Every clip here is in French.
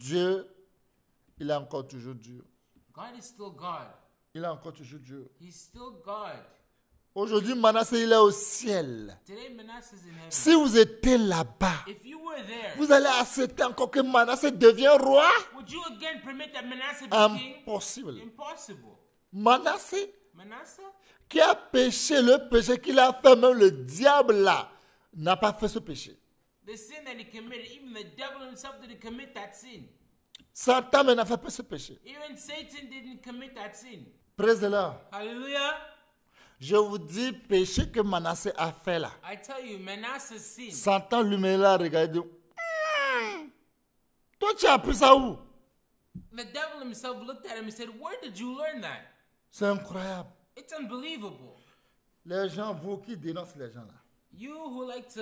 Dieu, il est encore toujours Dieu. God is still God. Il est encore toujours Dieu. He's still God. Aujourd'hui, Manassé, il est au ciel. Today Manasseh is in heaven. Si vous étiez là-bas, If you were there, vous allez accepter encore que Manassé devienne roi? would you again permit that Manasseh be king? Impossible. Impossible. Manassé, Manasseh, qui a péché le péché qu'il a fait, même le diable là, n'a pas fait ce péché. the sin that he committed, even the devil himself didn't commit that sin. Satan n'a fait pas ce péché. Even Satan didn't commit that sin. Praise the Lord. Hallelujah. Je vous dis, péché que Manassé a fait là. I tell you, Manasseh's sin. Satan lui-même l'a regardé. Toi, tu as appris ça où? The devil himself looked at him and said, where did you learn that? C'est incroyable. It's unbelievable. Les gens, vous qui dénoncent les gens là. You who like to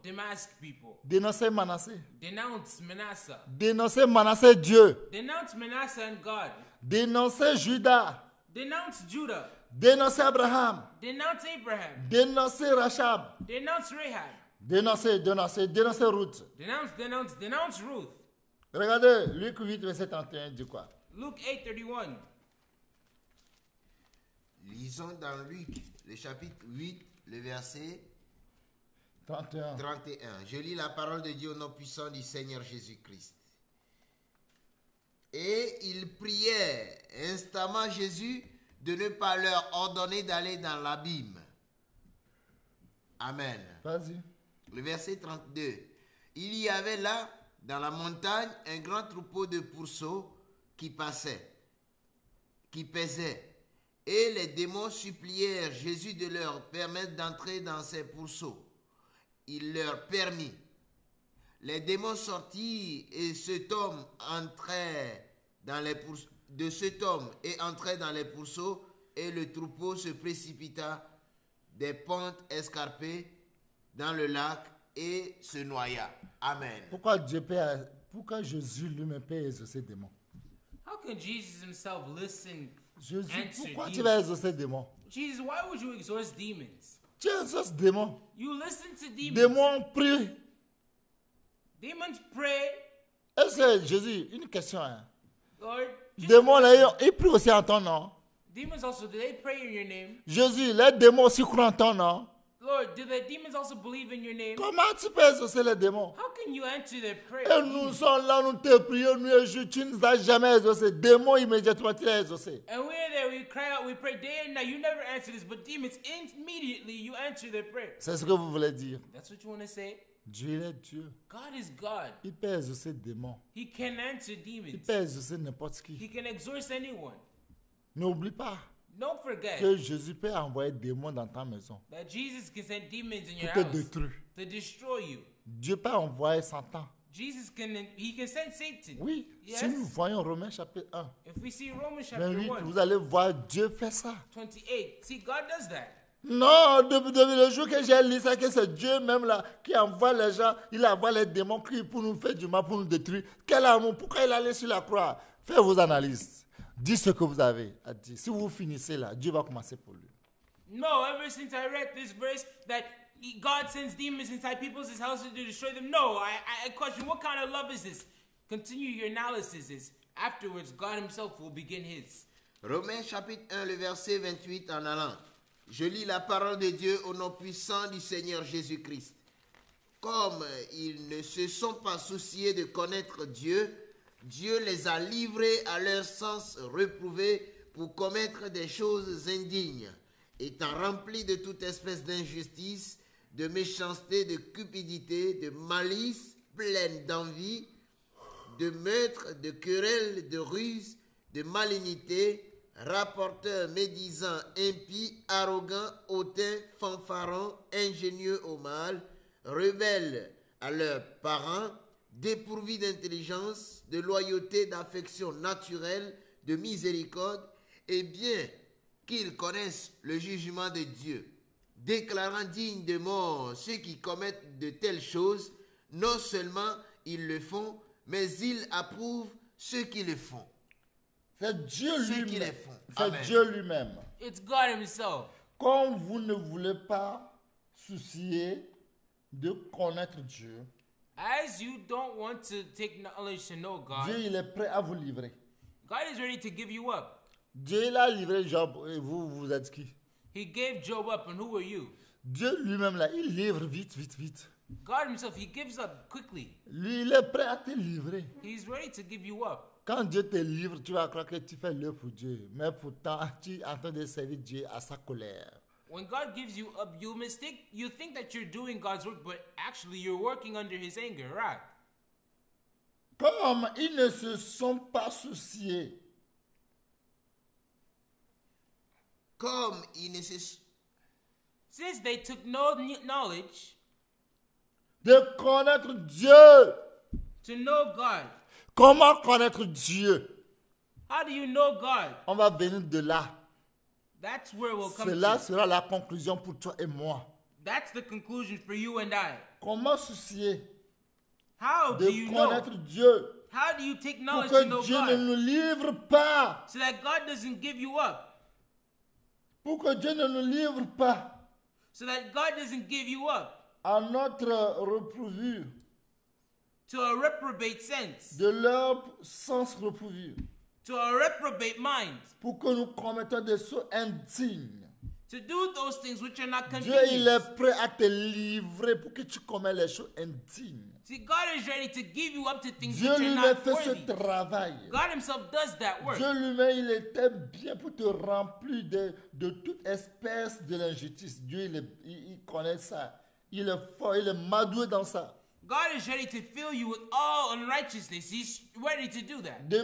demask people, Dénoncez Manassé. denounce Manasseh. Dénoncez Manassé Dieu. Denounce Manasseh and God. Dénoncez Judas. Denounce Judah. Dénoncez Abraham. Denounce Abraham. Dénoncez Rachab. Denounce Rahab. Dénoncez Ruth. Denounce Ruth. Regardez, Luc 8, verset 31 dit quoi? Luke 8:31. Lisons dans Luc, le chapitre 8, le verset 31. 31. Je lis la parole de Dieu au nom puissant du Seigneur Jésus-Christ. Et ils prièrent instamment Jésus de ne pas leur ordonner d'aller dans l'abîme. Amen. Vas-y. Le verset 32. Il y avait là, dans la montagne, un grand troupeau de pourceaux qui pesait. Et les démons supplièrent Jésus de leur permettre d'entrer dans ces pourceaux. Il leur permit. Les démons sortirent et cet homme entrait dans les pourceaux et le troupeau se précipita des pentes escarpées dans le lac et se noya. Amen. Pourquoi Jésus lui-même peut exaucer les démons? How can Jesus himself listen? Jésus, Answer pourquoi tu demons. vas exaucer les démons? Jesus, why would you exorcise demons? Tu exauces les démons. You listen to demons. Démons prient. Demons pray. Est-ce que Jésus, une question, hein? Lord, Démons, là, ils prient aussi en ton nom. demons also, do they pray in your name? Jésus, les démons aussi croient en ton nom. Lord, do the demons also believe in your name? Comment tu peux exaucer les démons? How can you answer their prayer? Et nous sommes là, nous te prions, tu ne nous as jamais exaucé. Démons, immédiatement, tu l'as exaucé. And we're there, we cry out, we pray day and night. You never answer this, but demons, immediately you answer their prayer. C'est ce que vous voulez dire. That's what you want to say? Dieu, il est Dieu. God is God. Il peut exaucer les démons. He can answer Il demons. peut exaucer n'importe qui. He can exorcise anyone. N'oublie pas Don't forget que Jésus peut envoyer des démons dans ta maison that Jesus can send demons in your pour te house détruire. to destroy you. Dieu peut envoyer Satan. Jesus he can send Satan. Oui, Yes. si nous voyons Romains chapitre 1, If we see Romans chapter 28, 1, vous allez voir Dieu faire ça. 28. See, God does that. Non, depuis le jour que j'ai lu ça, que c'est Dieu même là qui envoie les gens, il envoie les démons qui pour nous faire du mal, pour nous détruire. Quel amour, pourquoi il allait sur la croix? Faites vos analyses. Dites ce que vous avez à dire. Si vous finissez là, Dieu va commencer pour lui. No, ever since I read this verse that God sends demons inside people's houses to destroy them. No, I question, what kind of love is this? Continue your analysis. Is afterwards, God himself will begin his. Romains chapitre 1, le verset 28 en allant. Je lis la parole de Dieu au nom puissant du Seigneur Jésus-Christ. Comme ils ne se sont pas souciés de connaître Dieu, Dieu les a livrés à leur sens reprouvé pour commettre des choses indignes, étant remplis de toute espèce d'injustice, de méchanceté, de cupidité, de malice, pleine d'envie, de meurtre, de querelles, de ruse, de malignité, rapporteurs, médisants, impies, arrogants, hautains, fanfarons, ingénieux au mal, rebelles à leurs parents, dépourvus d'intelligence, de loyauté, d'affection naturelle, de miséricorde, et bien qu'ils connaissent le jugement de Dieu, déclarant dignes de mort ceux qui commettent de telles choses, non seulement ils le font, mais ils approuvent ceux qui le font. C'est Dieu Ceux qui les lui-même. font. C'est Amen. Dieu lui-même. It's God himself. Comme vous ne voulez pas soucier de connaître Dieu, As you don't want to take knowledge to know God, Dieu, il est prêt à vous livrer. God is ready to give you up. Dieu, il a livré Job et vous êtes qui? He gave Job up, and who were you? Dieu lui-même, là, il livre vite, vite, vite. God himself, he gives up quickly. Lui, il est prêt à te livrer. He's ready to give you up. Quand Dieu te livre, tu vas croire que tu fais l'œuvre pour Dieu. Mais pourtant, tu es en train de servir Dieu à sa colère. When God gives you up, you think that you're doing God's work, but actually you're working under his anger, right? Comme ils ne se sont pas souciés Comme il ne se... Since they took no knowledge de connaître Dieu. to know God. Comment connaître Dieu? How do you know God? On va venir de là. That's where we'll come Cela to. sera la conclusion pour toi et moi. That's the conclusion for you and I. Comment soucier How de do you know? connaître Dieu How do you take pour knowledge to know que Dieu ne God? nous livre pas? So that God doesn't give you up. Pour que Dieu ne nous livre pas So that God doesn't give you up à notre repouvu, to a reprobate sense, de leur sens repouvu, to a reprobate mind, pour que nous commettons des choses indignes. to do those things which are not Dieu, il est convenient. prêt à te livrer pour que tu commettes les choses indignes. See, God is ready to give you up to things Dieu which are lui-même not fait ce worthy. travail. God himself does that work. Dieu lui-même, il était bien pour te remplir de toute espèce de l'injustice. Dieu, il connaît ça. Il est fort, il est madoué dans ça. God is ready to fill you with all unrighteousness. He's ready to do that. De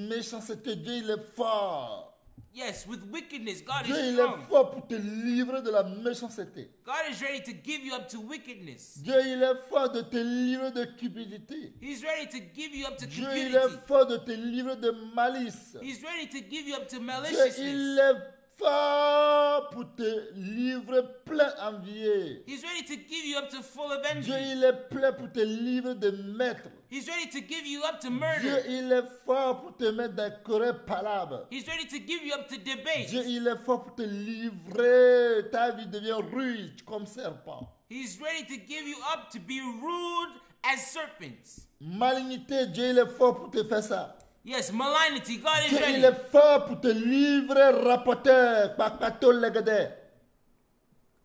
méchanceté, Dieu, il est fort. Yes, with wickedness, God Dieu, is il est strong. fort pour te livrer de la méchanceté. God is ready to give you up to wickedness. Dieu, il est fort de te livrer de cupidité. He's ready to give you up to Dieu, il cupidity. est fort de te livrer de malice. He's ready to give you up to Dieu, maliciousness. il est fort pour te livrer plein envié. He's ready to give you up to full of envy. Dieu, il est prêt pour te livrer de maître. He's ready to give you up to Dieu, murder. il est fort pour te mettre dans querelles palabres. He's ready to give you up to debate. Dieu, il est fort pour te livrer. Ta vie devient rude comme serpent. He's ready to give you up to be rude as serpents. Malignité, Dieu, il est fort pour te faire ça. Yes, malignity, God is Dieu, il ready. est fort pour te livrer, rapporteur, pakato legade,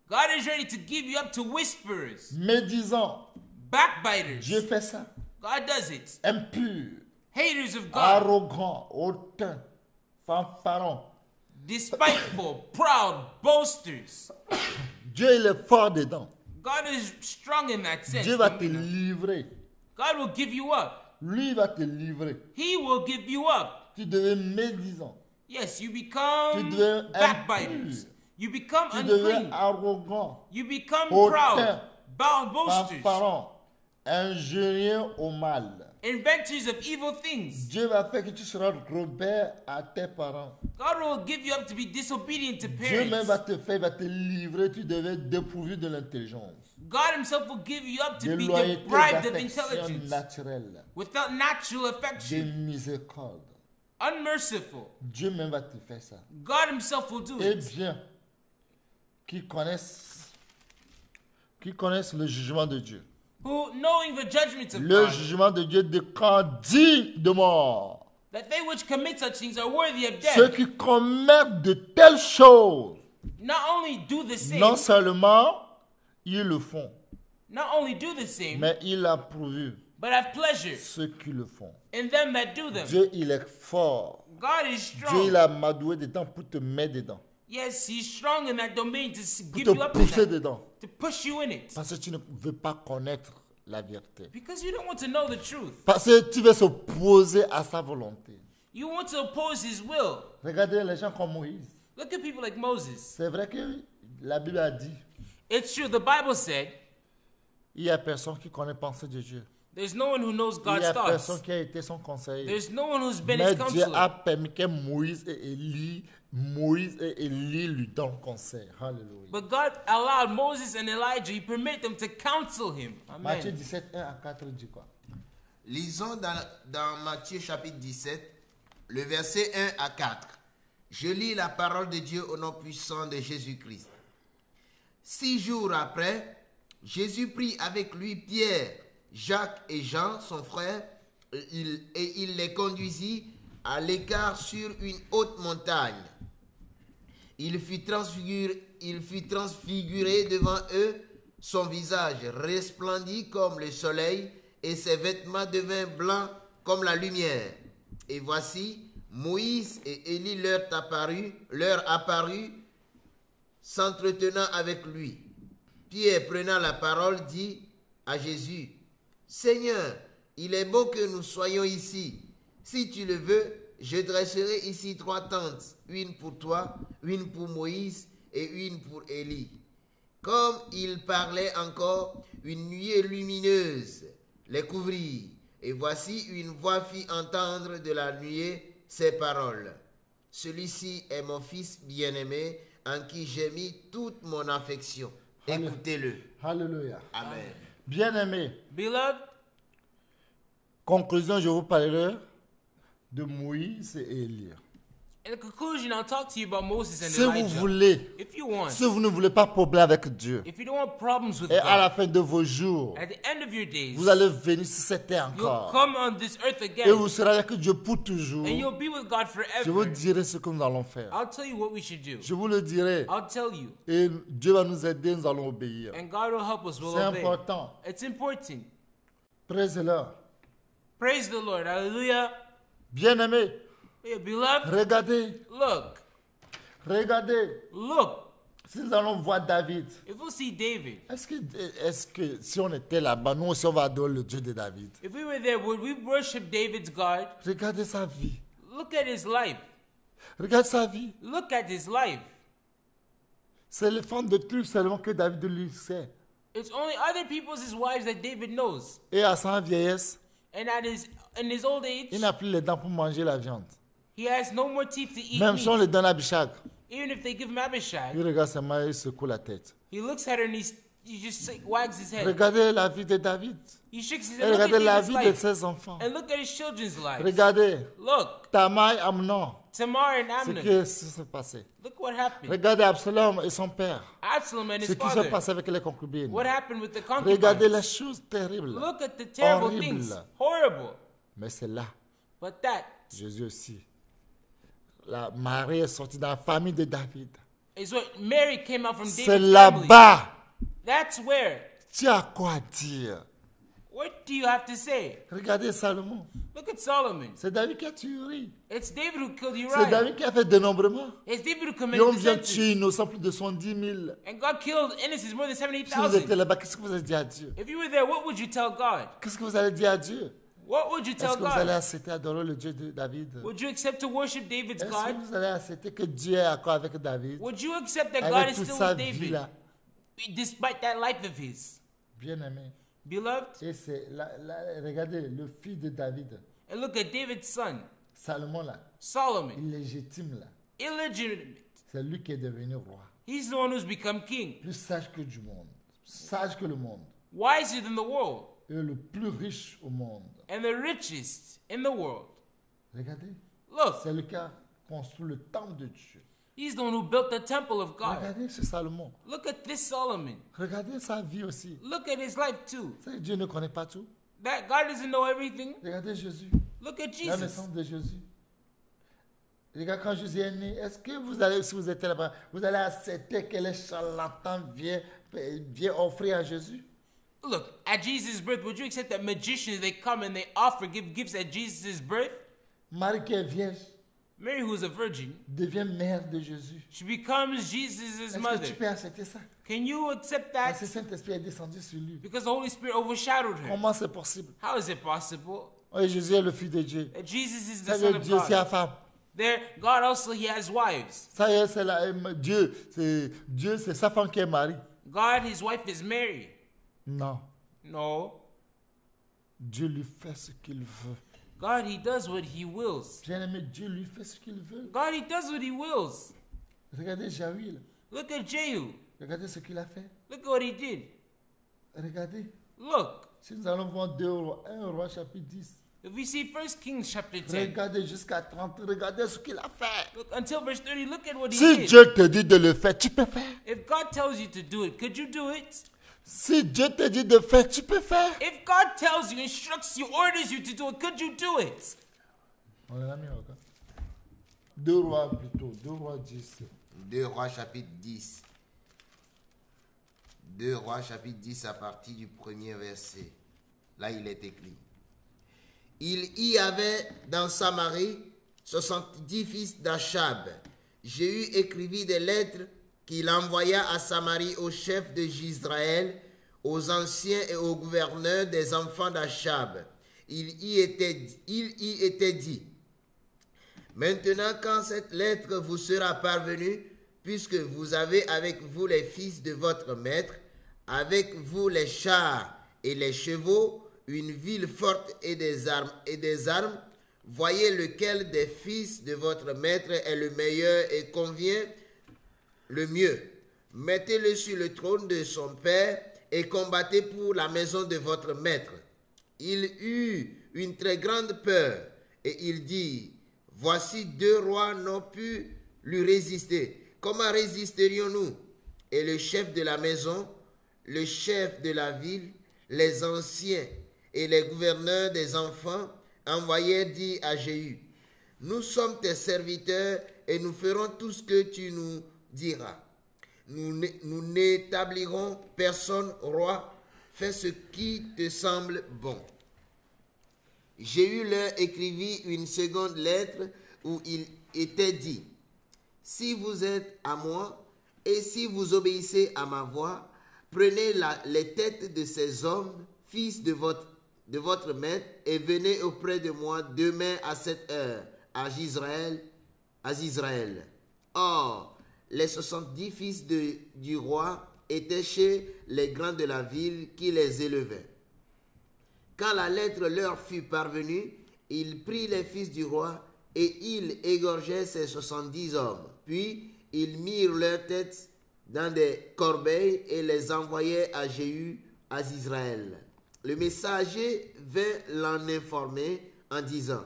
God is ready to give you up to whisperers, médisant. backbiters. Dieu fait ça. God does it. Impur, Haters of God, arrogant, hautain, fanfaron. despiteful, proud, boasters. Dieu, il est fort dedans. God is strong in that sense. Dieu va te livrer. God will give you up. Lui va te livrer. He will give you up. Tu deviens médisant. Yes, you become Tu deviens backbiters. impur. You become Tu deviens unclean. arrogant, You become hautain, proud, boasters, fanfaron, ingénieux au mal. inventors of evil things. Dieu va faire que tu seras rebelle à tes parents. God will give you up to be disobedient to Dieu même va parents. te faire, va te livrer, tu deviens dépourvu de l'intelligence. God himself will give you up De to be loyauté, deprived of d'affection intelligence, naturelle, without natural de affection, miséricorde. unmerciful. Dieu même va te faire ça. God himself will do Eh it. bien, qui connaissent le jugement de Dieu. Who, knowing the judgments of Le God, jugement de Dieu décrète digne de mort. that they which commit such things are worthy of Ceux death, qui commettent de telles choses, not only do the same, non seulement ils le font, not only do the same, mais il a pourvu but have pleasure ceux qui le font. in them that do them. Dieu, il est fort. God is Dieu, strong. il a madoué dedans pour te mettre dedans, Yes, he's strong in that domain to pour give you te up in pousser that, dedans. to push you in it. Parce que tu ne veux pas connaître la vérité. Because you don't want to know the truth. Parce que tu veux s'opposer à sa volonté. You want to oppose his will. Regardez les gens comme Moïse. Look at people like Moses. C'est vrai que la Bible a dit, It's true, the Bible said, il n'y a personne qui connaît pensée de Dieu. there's no one who knows Il n'y God's a thoughts. personne qui a été son conseiller. There's no one who's been Mais his Dieu a counselor. permis que Moïse et Élie lui donnent conseil. Alléluia. But God allowed Moses and Elijah, he permitted them to counsel him. Matthieu Amen. 17, 1 à 4 dit quoi? Lisons dans Matthieu chapitre 17, le verset 1 à 4. Je lis la parole de Dieu au nom puissant de Jésus-Christ. 6 jours après, Jésus prit avec lui Pierre, Jacques et Jean, son frère, et il les conduisit à l'écart sur une haute montagne. Il fut transfiguré devant eux, son visage resplendit comme le soleil et ses vêtements devinrent blancs comme la lumière. Et voici, Moïse et Élie leur apparut, s'entretenant avec lui. Pierre, prenant la parole, dit à Jésus, « Seigneur, il est bon que nous soyons ici. Si tu le veux, je dresserai ici 3 tentes, une pour toi, une pour Moïse et une pour Élie. » Comme il parlait encore, une nuée lumineuse les couvrit. Et voici, une voix fit entendre de la nuée ces paroles. « Celui-ci est mon fils bien-aimé, en qui j'ai mis toute mon affection. Écoutez-le. » Alléluia. Amen. Bien-aimé, Beloved, conclusion, je vous parlerai de Moïse et Élie. in the conclusion, I'll talk to you about Moses and Si vous Elijah. voulez, If you want, si vous ne voulez pas problème avec Dieu, if you don't want problems with et à la God, fin de vos jours, at the end of your days, vous allez venir sur cette terre you'll encore. come on this earth Et again, vous serez avec Dieu pour toujours. and you'll be with God Je vous forever. dirai ce que nous allons faire. I'll tell you what we should do. Je vous le dirai. I'll tell you, Et Dieu va nous aider, nous allons obéir. and God will help us. We'll C'est obey. important. It's important. Praise-le. Praise the Lord. Hallelujah. Bien-aimé, Yeah, beloved, regardez, look. si nous allons voir David, If we'll see David, est-ce que si on était là-bas, nous aussi on va adorer le Dieu de David? if we were there, would we worship David's God? Regardez sa vie. Look at his life. Regarde sa vie. Look at his life. C'est les femmes de trucs seulement que David lui sait. It's only other people's his wives that David knows. Et à sa vieillesse, And in his old age, il n'a plus les dents pour manger la viande. he has no more teeth to eat Même si on meat. le donne à Abishag, Even if they give him Abishag, il regarde seulement et il secoue la tête. he looks at her and he just wags his head. Regardez la vie de David. He shakes his Et head. Look regardez at la David's vie de life. ses enfants. And look at his children's lives. Regardez Look, Tamar et Amnon. Tamar and Ce Amnon. qui s'est passé. Look what happened. Regardez Absalom et son père. Absalom and Ce his qui s'est father. passé avec les concubines. What happened with the Regardez les concubines? choses terribles. Look at the terrible Horrible. things. Horrible. Mais c'est là, But that Jésus aussi. La Marie est sortie dans la famille de David. is what Mary came out from C'est David's family. là-bas. That's where. Tu as quoi dire? What do you have to say? Regardez Salomon. Look at Solomon. C'est David qui a tué Uri. It's David who killed C'est Uriah. David qui a fait dénombrement. It's David who Et committed on the vient tuer census. innocent plus de 70 000. And God killed innocents more than Si vous étiez 78,000. là-bas, qu'est-ce que vous allez dire à Dieu? If you were there, what would you tell God? Qu'est-ce que vous allez dire à Dieu? What would you Est-ce tell que vous allez God? accepter adorer le Dieu de David? Would you accept to worship David's Est-ce God? que vous allez accepter que Dieu est d'accord avec David? Would you accept that God Avec is toute still sa with vie David là. despite that life of his? Bien aimé. Beloved, Et c'est regardez, le fils de David, and look at David's son, Salomon là, Solomon, illégitime là. illegitimate. C'est lui qui est devenu roi. He's the one who's become king, Plus sage que du monde. Sage que le monde. wiser than the world, Et le plus riche au monde. and the richest in the world. Regardez. Look, C'est lui qui a construit le temple de Dieu. he's the one who built the temple of God. Regardez ce Salomon. Look at this Solomon. Regardez sa vie aussi. Look at his life too. C'est que Dieu ne connaît pas tout. That God doesn't know everything. Regardez Jésus. Look at La Jesus. naissance de Jésus. Regarde quand Jésus est né, est-ce que vous allez, si vous êtes là-bas, vous allez accepter que les charlatans viennent offrir à Jésus? Look, at Jesus' birth, would you accept that magicians, they come and they offer, give gifts at Jesus' birth? Marie qui est vierge Mary, who is a virgin, devient mère de Jésus. she becomes Jesus' Est-ce que mother. tu peux accepter ça? Can you accept Parce that? que le Saint-Esprit est descendu sur lui. Because the Holy Spirit overshadowed her. Comment c'est possible? How is it possible Oui, Jésus est le Fils de Dieu. that Jesus is the Ça Son veut of dire Dieu, c'est la God? femme. There, God also, he has wives. Ça y est, c'est Dieu, c'est sa femme qui est Marie. God, his wife is Mary. Non. No. Dieu lui fait ce qu'il veut. God, he does what he wills. Bien-aimé, Dieu lui fait ce qu'il veut. God, he does what he wills. Regardez Jaoui, Look at Jehu. regardez ce qu'il a fait. Look at what he did. Regardez. Look. Si nous allons voir 2 rois, 1 roi chapitre 10, If we see 1 Kings chapter 10, regardez jusqu'à 30, regardez ce qu'il a fait. look until verse 30, look at what he Si did. Dieu te dit de le faire, tu peux faire. If God tells you to do it, could you do it? Si Dieu te dit de faire, tu peux faire. If God tells you, instructs you, orders you to do it, could you do it? On l'a mis, ok. 2 Rois plutôt, 2 Rois 10. 2 Rois chapitre 10. 2 Rois chapitre 10 à partir du premier verset. Là, il est écrit. Il y avait dans Samarie 70 fils d'Achab. Jéhu écrivit des lettres qu'il envoya à Samarie aux chefs de Israël, aux anciens et aux gouverneurs des enfants d'Achab. Il y était dit, maintenant quand cette lettre vous sera parvenue, puisque vous avez avec vous les fils de votre maître, avec vous les chars et les chevaux, une ville forte et des armes, voyez lequel des fils de votre maître est le meilleur et convient le mieux. Mettez-le sur le trône de son père et combattez pour la maison de votre maître. Il eut une très grande peur et il dit, voici 2 rois n'ont pu lui résister. Comment résisterions-nous? Et le chef de la maison, le chef de la ville, les anciens et les gouverneurs des enfants envoyèrent dire à Jéhu, nous sommes tes serviteurs et nous ferons tout ce que tu nous diras. Nous n'établirons personne roi, fais ce qui te semble bon. Jéhu leur écrivit une seconde lettre où il était dit, si vous êtes à moi et si vous obéissez à ma voix, prenez les têtes de ces hommes, fils de votre maître, et venez auprès de moi demain à cette heure, à Israël. Or, les 70 fils du roi étaient chez les grands de la ville qui les élevaient. Quand la lettre leur fut parvenue, il prit les fils du roi et il égorgeait ces 70 hommes. Puis, ils mirent leurs têtes dans des corbeilles et les envoyaient à Jéhu, à Israël. Le messager vint l'en informer en disant,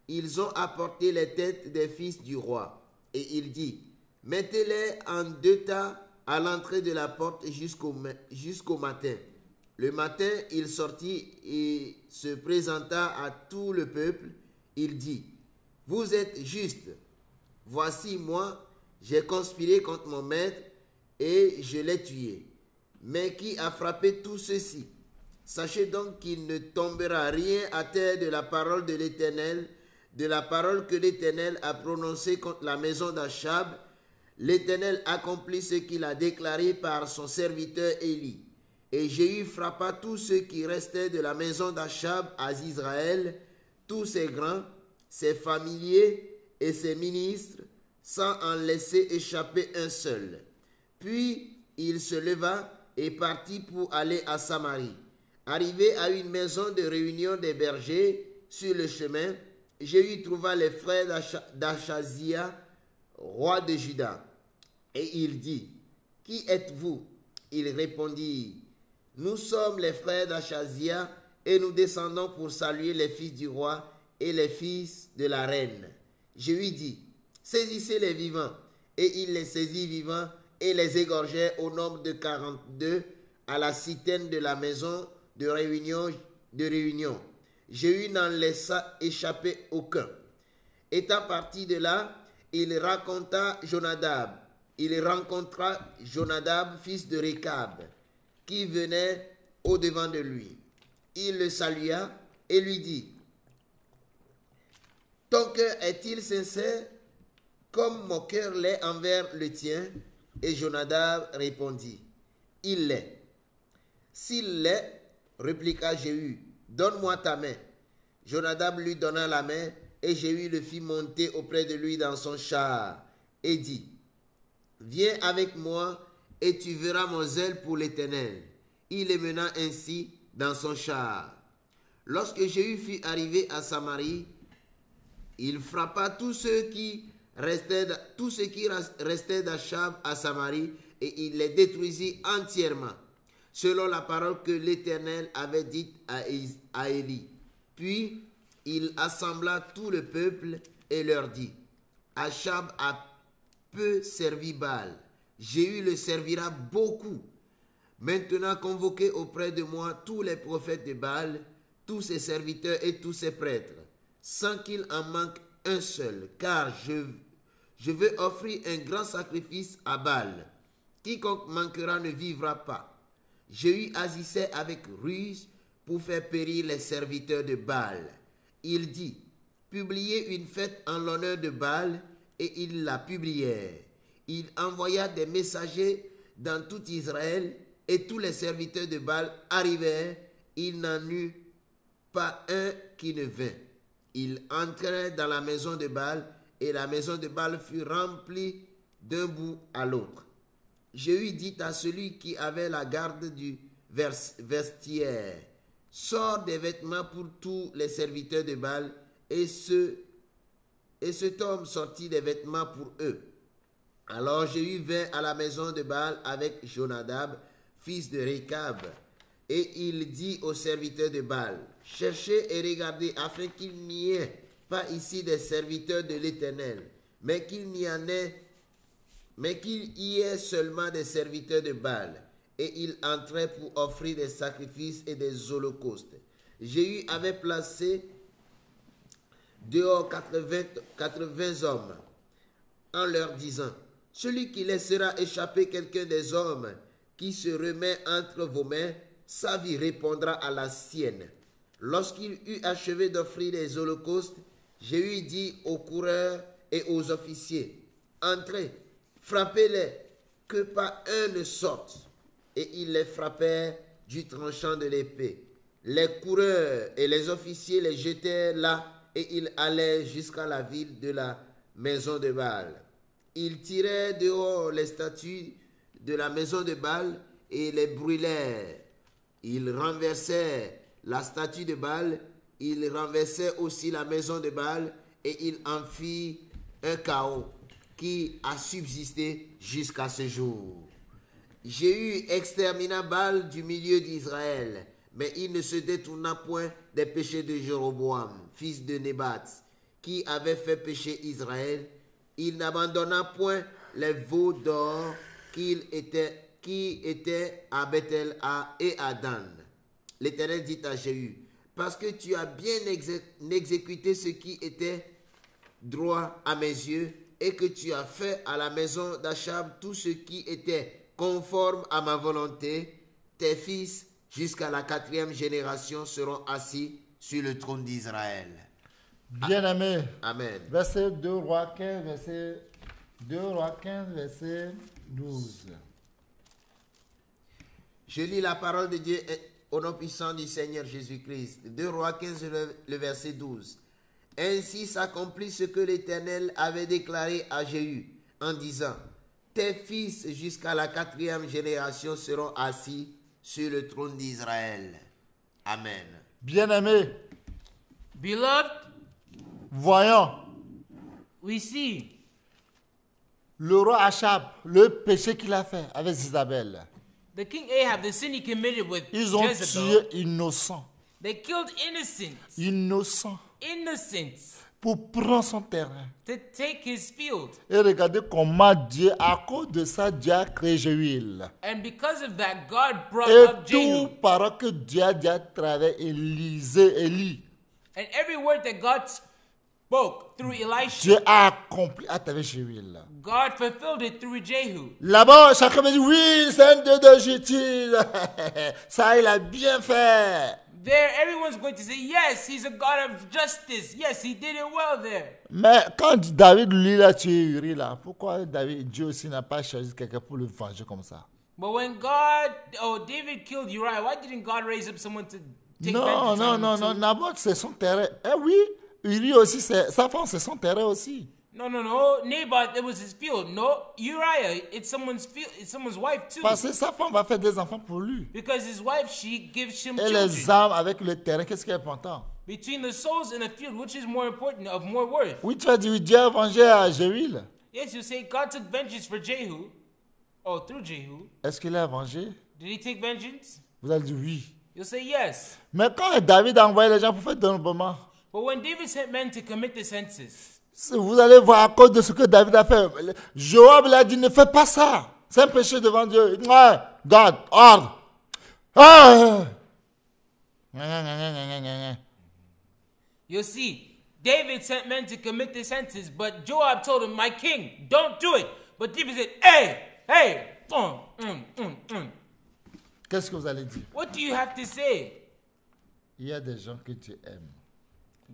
ils ont apporté les têtes des fils du roi. Et il dit, mettez-les en 2 tas à l'entrée de la porte jusqu'au matin. Le matin, il sortit et se présenta à tout le peuple. Il dit, vous êtes justes. Voici moi, j'ai conspiré contre mon maître et je l'ai tué. Mais qui a frappé tout ceci? Sachez donc qu'il ne tombera rien à terre de la parole de l'Éternel, de la parole que l'Éternel a prononcée contre la maison d'Achab. L'Éternel accomplit ce qu'il a déclaré par son serviteur Élie. Et Jéhu frappa tous ceux qui restaient de la maison d'Achab à Israël, tous ses grands, ses familiers et ses ministres, sans en laisser échapper un seul. Puis il se leva et partit pour aller à Samarie. Arrivé à une maison de réunion des bergers, sur le chemin, Jéhu trouva les frères d'Achazia, roi de Juda. Et il dit, qui êtes-vous? Ils répondirent, nous sommes les frères d'Achazia et nous descendons pour saluer les fils du roi et les fils de la reine. Jéhu dit, saisissez les vivants. Et il les saisit vivants et les égorgeait au nombre de 42 à la citerne de la maison de réunion. Jéhu n'en laissa échapper aucun. Étant parti de là, il rencontra Jonadab, fils de Récab, qui venait au-devant de lui. Il le salua et lui dit, ton cœur est-il sincère comme mon cœur l'est envers le tien? Et Jonadab répondit, il l'est. S'il l'est, répliqua Jéhu, donne-moi ta main. Jonadab lui donna la main et Jéhu le fit monter auprès de lui dans son char et dit, viens avec moi et tu verras mon zèle pour l'Éternel. Il les mena ainsi dans son char. Lorsque Jéhu fut arrivé à Samarie, il frappa tous ceux qui restaient d'Achab à Samarie et il les détruisit entièrement, selon la parole que l'Éternel avait dite à Élie. Puis il assembla tout le peuple et leur dit, Achab a peu servi Baal, Jéhu le servira beaucoup. Maintenant convoquez auprès de moi tous les prophètes de Baal, tous ses serviteurs et tous ses prêtres, sans qu'il en manque un seul, car je veux offrir un grand sacrifice à Baal. Quiconque manquera ne vivra pas. Jéhu agissait avec ruse pour faire périr les serviteurs de Baal. Il dit, publiez une fête en l'honneur de Baal, et ils la publièrent. Il envoya des messagers dans tout Israël, et tous les serviteurs de Baal arrivèrent. Il n'en eut pas un qui ne vint. Ils entrèrent dans la maison de Baal, et la maison de Baal fut remplie d'un bout à l'autre. Jéhu dit à celui qui avait la garde du vestiaire, « Sors des vêtements pour tous les serviteurs de Baal. » Et cet homme sortit des vêtements pour eux. Alors Jéhu vint à la maison de Baal avec Jonadab, fils de Récab, et il dit aux serviteurs de Baal, « Cherchez et regardez afin qu'il n'y ait pas ici des serviteurs de l'Éternel, mais qu'il y ait seulement des serviteurs de Baal. » Et il entrait pour offrir des sacrifices et des holocaustes. Jéhu avait placé dehors 80 hommes, en leur disant, « Celui qui laissera échapper quelqu'un des hommes qui se remet entre vos mains, sa vie répondra à la sienne. » Lorsqu'il eut achevé d'offrir les holocaustes, Jéhu dit aux coureurs et aux officiers, « Entrez, frappez-les, que pas un ne sorte. » Et ils les frappèrent du tranchant de l'épée. Les coureurs et les officiers les jetèrent là, et ils allèrent jusqu'à la ville de la maison de Baal. Ils tirèrent dehors les statues de la maison de Baal et les brûlèrent. Ils renversèrent la statue de Baal, ils renversèrent aussi la maison de Baal, et ils en firent un chaos qui a subsisté jusqu'à ce jour. Jéhu extermina Baal du milieu d'Israël, mais il ne se détourna point des péchés de Jéroboam, fils de Nébat, qui avait fait pécher Israël. Il n'abandonna point les veaux d'or qui étaient à Bethel et à Dan. L'Éternel dit à Jéhu, « Parce que tu as bien exécuté ce qui était droit à mes yeux, et que tu as fait à la maison d'Achab tout ce qui était conforme à ma volonté, tes fils jusqu'à la 4e génération seront assis sur le trône d'Israël. » Bien-aimé. Amen. Verset 2 Rois 15, verset 12. Je lis la parole de Dieu au nom puissant du Seigneur Jésus-Christ. 2 Rois 15, le verset 12. Ainsi s'accomplit ce que l'Éternel avait déclaré à Jéhu en disant, « Tes fils jusqu'à la 4e génération seront assis sur le trône d'Israël. » Amen. Bien-aimé, Beloved, voyons we see le roi Achab, le péché qu'il a fait avec Isabelle. the king Ahab, the sin he committed with Ils ont Jezebel. tué innocents. They killed Innocents. innocents Pour prendre son terrain. to take his field. Et regardez comment Dieu, à cause de ça, Dieu a créé Jéhuil. And because of that, God brought Et up tout Jehu. parole que Dieu a dit à travers Élie, And every word that God spoke through Elisha, Dieu a accompli à travers Jéhuil. God fulfilled it through Jehu. Là-bas, chacun me dit, oui, c'est un Dieu de justice. Ça, il a bien fait. There, everyone's going to say, yes, he's a God of justice. Yes, he did it well there. Mais quand David, lui, l'a tué Uri, là, pourquoi Dieu aussi n'a pas choisi quelqu'un pour le venger comme ça? But when David killed Uriah, why didn't God raise up someone to take Non, vengeance non, on him non, too? non, Naboth, c'est son terrain. Eh oui, Uri aussi, sa femme, c'est son terrain aussi. No. Naboth, it was his field. No, Uriah, it's someone's field. It's someone's wife too. Parce que sa femme va faire des enfants pour lui. Because his wife, she gives him Et children. les âmes avec le terrain, qu'est-ce qui est important? Between the souls and the field, which is more important, of more worth? Oui, tu vas dire, Dieu a vengé à Jéhuil. Yes, you say God took vengeance for Jehu. Oh, through Jehu. Est-ce qu'il a vengé? Did he take vengeance? Vous allez dire oui. You'll say yes. Mais quand David a envoyé les gens pour faire dénombrement, But when David sent men to commit the census, vous allez voir à cause de ce que David a fait. Joab l'a dit, ne fais pas ça. C'est un péché devant Dieu. Ouais. God, ordre. Ah! You'll see, David sent men to commit the sentence, but Joab told him, my king, don't do it. But David said, hey, Qu'est-ce que vous allez dire? What do you have to say? Il y a des gens que Dieu aime.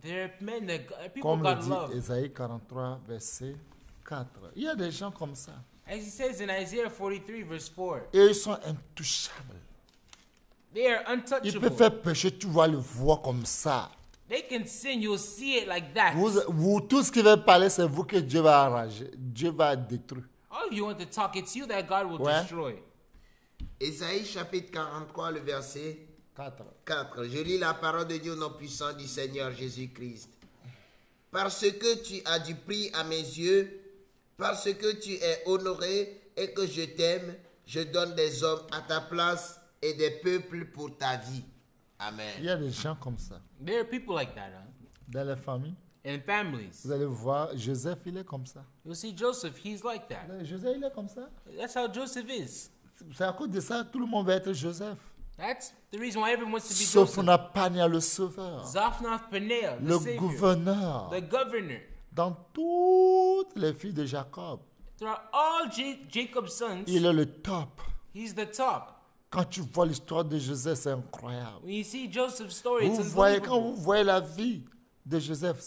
There are men that people Comme le God dit love. Ésaïe 43, verset 4. Il y a des gens comme ça. As he says in Isaiah 43, verse 4, Et ils sont intouchables. they are Il peut untouchable. faire pécher, tu vas le voir comme ça. They can sin, you'll see it like that. Vous, tout ce qui va parler, c'est vous que Dieu va arranger. Dieu va détruire. All of you want to talk, it's you that God will Ouais. destroy. Ésaïe chapitre 43, le verset 4. 4. Je lis la parole de Dieu au nom puissant du Seigneur Jésus-Christ. Parce que tu as du prix à mes yeux, parce que tu es honoré et que je t'aime, je donne des hommes à ta place et des peuples pour ta vie. Amen. Il y a des gens comme ça. There are people like that, huh? Dans les familles, In families. vous allez voir, Joseph, il est comme ça. You'll see Joseph, he's like that. Joseph, il est comme ça. That's how Joseph is. C'est à cause de ça tout le monde va être Joseph. That's the reason why everyone wants to be Sauf Joseph. Napania, le sauveur, Zaphnath Paneah, the le savior, gouverneur. the governor. Dans toutes les filles de Jacob, Throughout all Jacob's sons, il est le top. he's the top. Quand tu vois l'histoire de Joseph, c'est incroyable. When you see Joseph's story, Vous it's voyez, quand unbelievable. vous voyez la vie de Joseph,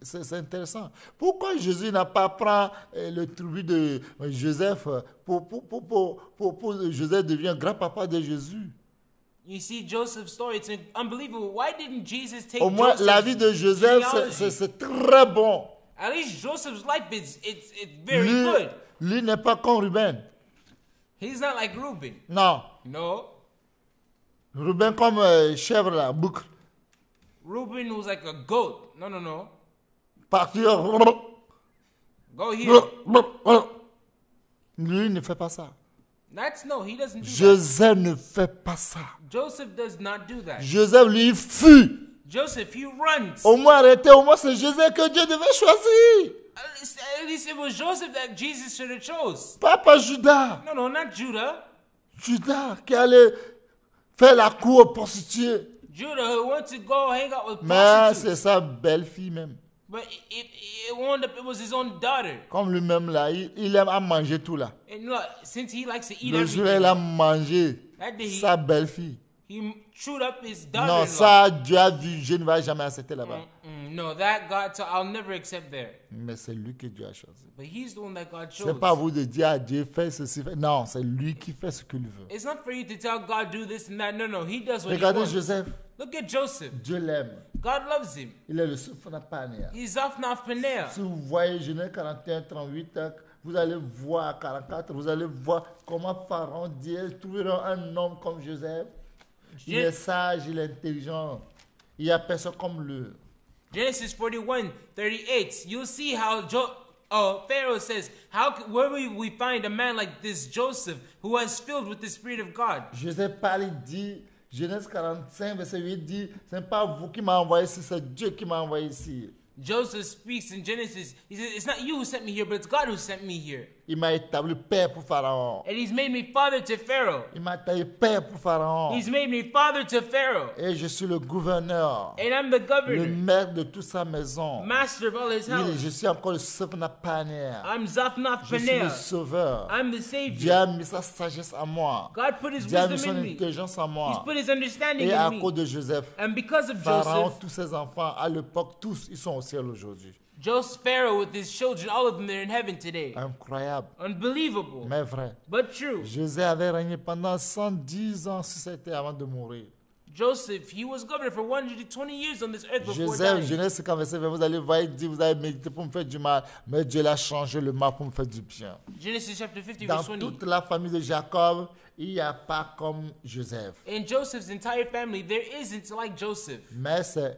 c'est intéressant. Pourquoi Jésus n'a pas pris le tribu de Joseph pour Joseph devient grand-papa de Jésus? You see Joseph's story, it's unbelievable. Why didn't Jesus take Au moins, Joseph's la vie de Joseph, genealogy? c'est très bon. At least Joseph's life is it's very good. Lui n'est pas comme Ruben. He's not like Reuben. Non. No. Ruben comme chèvre, la boucle. Reuben was like a goat. No. Partir. Go here. Lui ne fait pas ça. He doesn't do that. Joseph ne fait pas ça. Joseph does not do that. Joseph, lui, fuit. Joseph, he runs. Au moins, arrêtez, au moins, c'est Joseph que Dieu devait choisir. At least it was Joseph that Jesus should have chose. Pas Judas. No, not Judah. Judas qui allait faire la cour aux prostituées. Judah who went to go hang out with Mais c'est prostitutes. sa belle-fille même. But it wound up, it was his own daughter. Comme lui-même là, il aime à manger tout là. And look, since he likes to eat Le jour où everything, il a mangé that day sa belle-fille. he chewed up his Non, daughter-in-law. ça, Dieu a vu, je ne vais jamais accepter là-bas. No, that God, I'll never accept there. Mais c'est lui que Dieu a choisi. But he's the one that God chose. C'est pas à vous de dire à Dieu, fais ceci, fais... Non, c'est lui qui fait ce qu'il veut. It's not for you to tell God do this and that. No, he does what Regardez he wants. Joseph. Look at Joseph. Dieu l'aime. God loves him. Il est le Sophonapania. He's Zaphnath Paneah. Si vous voyez Genèse 41, 38, vous allez voir 44, vous allez voir comment Pharaon dit, trouveront un homme comme Joseph. Il est sage, il est intelligent. Il n'y a personne comme lui. Genesis 41, 38. You'll see how Pharaoh says, where will we find a man like this Joseph who is filled with the Spirit of God? Joseph parle, il dit, Genèse 45, verset 8 dit, ce n'est pas vous qui m'avez envoyé ici, c'est Dieu qui m'a envoyé ici. Joseph speaks in Genesis. He says, it's not you who sent me here, but it's God who sent me here. Il m'a établi père pour Pharaon. And he's made me father to Pharaoh. Il m'a établi père pour Pharaon. He's made me father to Pharaoh. Et je suis le gouverneur, And I'm the le governor, maire de toute sa maison. master of all his house. Je suis encore le Sophonapania. I'm Zaphnath Je suis le Paneah. sauveur. I'm the Dieu Savior. a mis sa sagesse en moi. God put his Dieu a mis wisdom son in me. intelligence en He's moi. put his understanding Et à in cause me. de Joseph, And because of Pharaon, Joseph, tous ses enfants, à l'époque, tous, ils sont au ciel aujourd'hui. Joseph Pharaoh with his children, all of them, they're in heaven today. Incroyable, Unbelievable, mais vrai. but true. Joseph avait régné pendant 110 ans sur cette terre avant de mourir. Joseph, he was governor for 120 years on this earth before Joseph, dying. Genèse 50, verset 20, vous allez voir, il dit, vous avez médité pour me faire du mal, mais Dieu l'a changé le mal pour me faire du bien. Genesis chapter 50, Dans verse 20. toute la famille de Jacob, il n'y a pas comme Joseph. In Joseph's entire family, there isn't like Joseph. Mais c'est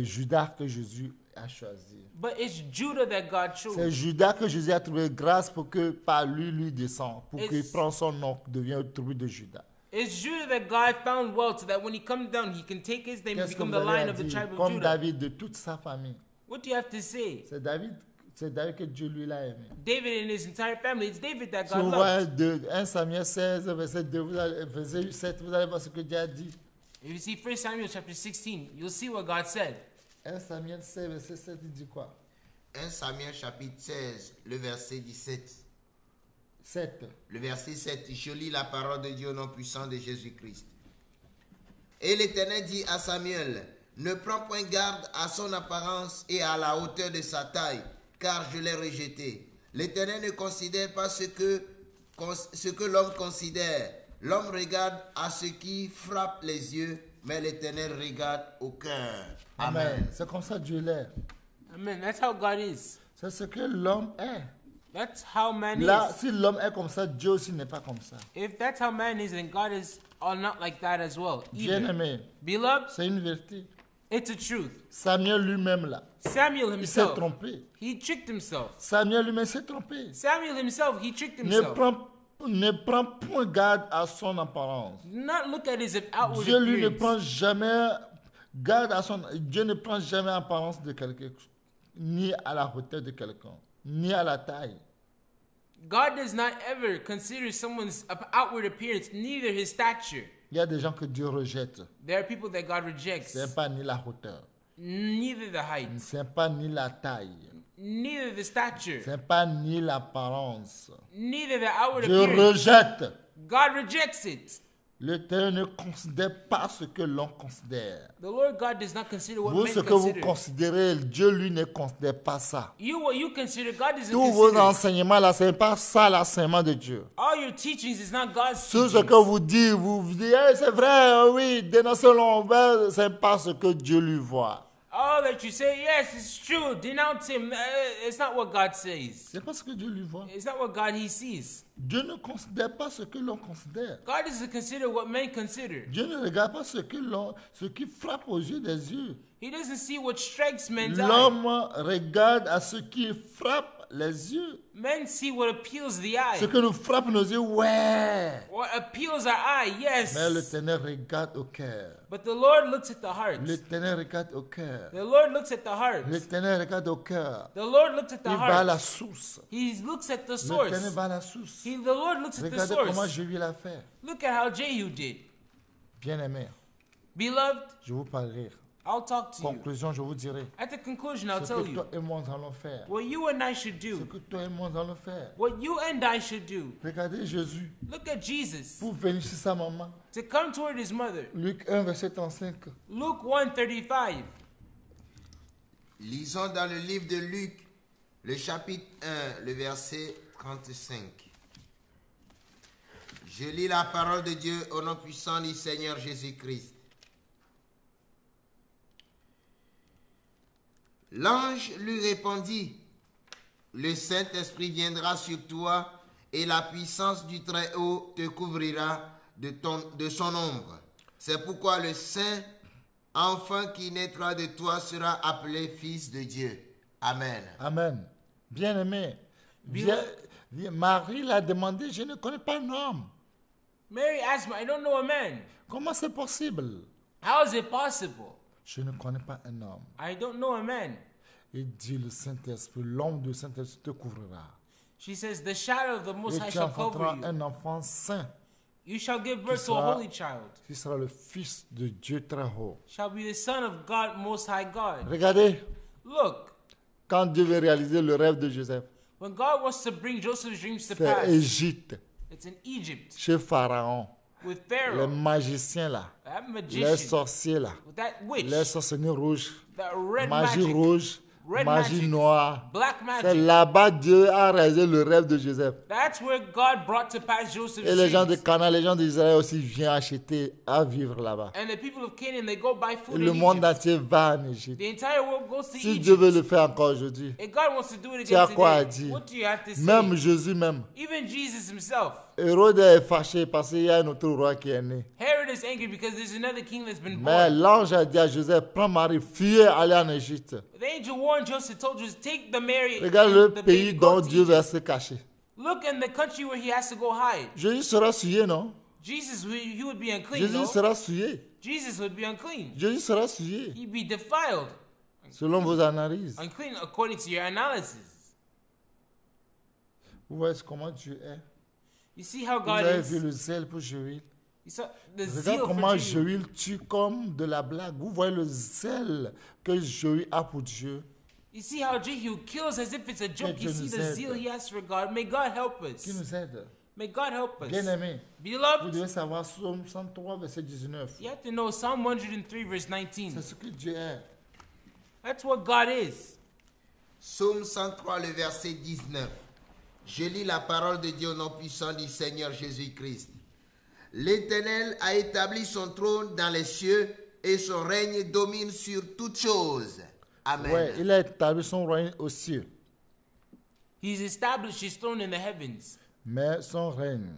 Judas que Jésus a choisi. But it's Judah that God C'est chose. Judas que Jésus a trouvé grâce pour que par lui descend, pour qu'il It's- prenne son nom, devient le tribu de Judas. It's Judah that God found wealth so that when he comes down, he can take his name and Qu'est-ce que become vous the avez lion à of the dire? tribe of Comme Judah. David de toute sa famille. What do you have to say? C'est David, C'est David que Dieu lui l'a aimé. David and his entire family, it's David that Si God vous loved. voyez 1 Samuel 16, verset 2, verset 7, vous allez voir ce que Dieu a dit. If you see 1 Samuel chapter 16, you'll see what God said. 1 Samuel 16, verset 7, il dit quoi? 1 Samuel chapitre 16, le verset 17. 7. Le verset 7, je lis la parole de Dieu au nom puissant de Jésus-Christ. Et l'Éternel dit à Samuel, ne prends point garde à son apparence et à la hauteur de sa taille, car je l'ai rejeté. L'Éternel ne considère pas ce que l'homme considère. L'homme regarde à ce qui frappe les yeux, mais l'Éternel regarde au cœur. Amen. C'est comme ça Dieu l'est. Amen. That's how God is. C'est ce que l'homme est. That's how man Là, is. si l'homme est comme ça, Dieu aussi n'est pas comme ça. If that's how man is, then God is all not like that as well. either. Bien-aimé, Beloved, c'est une vérité. it's a truth. Samuel lui-même là, Samuel il s'est himself, trompé. he tricked himself. Samuel lui-même s'est trompé. Samuel himself, he tricked Ne himself. prend point garde à son apparence. Do not look at his outward Dieu lui ne appearance. prend jamais garde à son. Dieu ne prend jamais apparence de quelqu'un, ni à la hauteur de quelqu'un, ni à la taille. God does not ever consider someone's outward appearance, neither his stature. Il y a des gens que Dieu rejette. There are people that God rejects, Ce n'est pas ni la hauteur, neither the height, ce n'est pas ni la taille, neither the stature, ce n'est pas ni l'apparence. neither the outward Dieu appearance. rejette. God rejects it. L'Éternel ne considère pas ce que l'on considère. The Lord God does not consider what Vous, men ce que vous consider. considérez, Dieu, lui, ne considère pas ça. You, what you consider, God doesn't Tous vos consider. enseignements, là, ce n'est pas ça l'enseignement de Dieu. All your teachings is not God's Tout ce teachings. que vous dites, hey, c'est vrai, oui, dénoncez-le, ce n'est pas ce que Dieu lui voit. All that you say, yes, it's true. Denounce him. It's not what God says. C'est pas ce que Dieu lui voit. It's not what God he sees. Dieu ne considère pas ce que l'on considère. God doesn't consider what men consider. Dieu ne regarde pas ce qui frappe aux yeux des yeux. He doesn't see what strikes men's eyes. L'homme regarde à ce qui frappe les yeux. Men see what appeals the eye. Ce que nous frappe nos yeux, ouais. What appeals our eye, yes. Mais l'Éternel regarde au cœur. But the Lord looks at the heart. L'Éternel regarde au cœur. The Lord looks at the heart. L'Éternel regarde au cœur. The Lord looks at the Il va à la heart. source. He looks at the L'Éternel source. va à la source. The Lord looks at the Regardez comment source. je lui l'a fait. Look at how Jehu did. Bien-aimé, Beloved, je vous parlerai. I'll talk to you. Conclusion, je vous dirai. At the conclusion, I'll Ce tell que you toi et moi nous allons faire. what you and I should Ce do. que toi et moi nous allons faire. What you and I should do. Regardez Jésus. Look at Jesus. Pour venir chez sa maman. To come toward his mother. Luc 1, verset 35. Luke 1:35. Lisons dans le livre de Luc, le chapitre 1, le verset 35. Je lis la parole de Dieu au nom puissant du Seigneur Jésus-Christ. L'ange lui répondit, le Saint-Esprit viendra sur toi et la puissance du Très-Haut te couvrira de son ombre. C'est pourquoi le Saint enfant qui naîtra de toi sera appelé Fils de Dieu. Amen. Amen. Bien-aimé, Marie l'a demandé, je ne connais pas un homme. Mary asked me, I don't know a man. Comment c'est possible? How is it possible? Je ne connais pas un homme. I don't know a man. Il dit le Saint-Esprit, l'ombre du Saint-Esprit te couvrira. She says, the shadow of the Most Et High tu shall cover enfanteras you. un enfant saint, You shall give birth to a sera- holy child. qui sera le Fils de Dieu très haut. Shall be the son of God, Most High God. Regardez, Look, quand Dieu veut réaliser le rêve de Joseph, when God wants to bring Joseph's dreams to c'est pass, Égypte, it's in Egypt chez Pharaon, with les Pharaoh, magiciens là, that les magician, sorciers là, with that witch, les sorcelleries rouges, that red magie magic, rouge, red magie magic, noire. black C'est magic. là-bas Dieu a réalisé le rêve de Joseph. That's where God brought to pass Joseph's Et les gens de dreams. Canaan, les gens d'Israël aussi viennent acheter à vivre là-bas. And the people of Canaan, they go buy Et food le in monde Egypt. entier va en Égypte. The entire world goes to Si Dieu veut Egypt. le faire encore aujourd'hui, If God wants to do it tu as again quoi à today, dire? what do you have to say? Même Jésus même. Even Jesus himself. Hérode est fâché parce qu'il y a un autre roi qui est né. Herod is angry because there's another king that's been Mais born. l'ange a dit à Joseph, prends Marie, fuyez, allez en Égypte. The angel warned Joseph, told Joseph, take the Mary, Regarde le the pays baby, dont go to Dieu Egypt. va se cacher. Look in the country where he has to go hide. Jésus sera souillé, non? Jesus, he would be unclean, Jésus no? sera souillé. Jesus would be unclean. Jésus sera souillé. He'd be defiled. Selon vos analyses. Unclean according to your analysis. Vous voyez comment Dieu est. You see how Vous God avez vu is. le zèle pour Joël. You saw the Regarde zeal comment for Jehu. Joël tue comme de la blague. Vous voyez le zèle que Joël a pour Dieu. You see how Jehu kills as if it's a joke. You Dieu see nous the aide. zeal he has for God. May God help Qui us. nous aide. May God help us. Bien-aimé, vous Beloved, devez savoir Psaume 103, verset 19. you have to know Psalm 103 verse 19. C'est ce que Dieu est. That's what God is. Psaume 103, le verset 19. Je lis la parole de Dieu au nom puissant du Seigneur Jésus-Christ. L'Éternel a établi son trône dans les cieux et son règne domine sur toutes choses. Amen. Ouais, il a établi son règne aux cieux. He's established his throne in the heavens. Mais son règne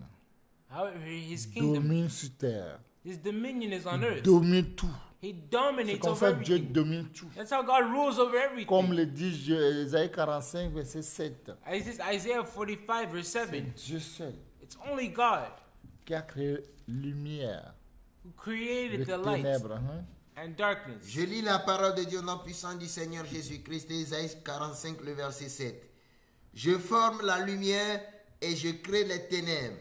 However, his kingdom, domine sur terre. his dominion is on earth. Domine tout. He C'est dominates comme over ça que Dieu everything. domine tout. That's how God rules over Comme everything. le dit Isaïe 45, verset 7. Isaiah 45 verse 7. Dieu seul It's only God qui a créé lumière, who created les the light ténèbres. Hein? and darkness. Je lis la parole de Dieu au nom puissant du Seigneur Jésus-Christ, Isaïe 45, le verset 7. Je forme la lumière et je crée les ténèbres.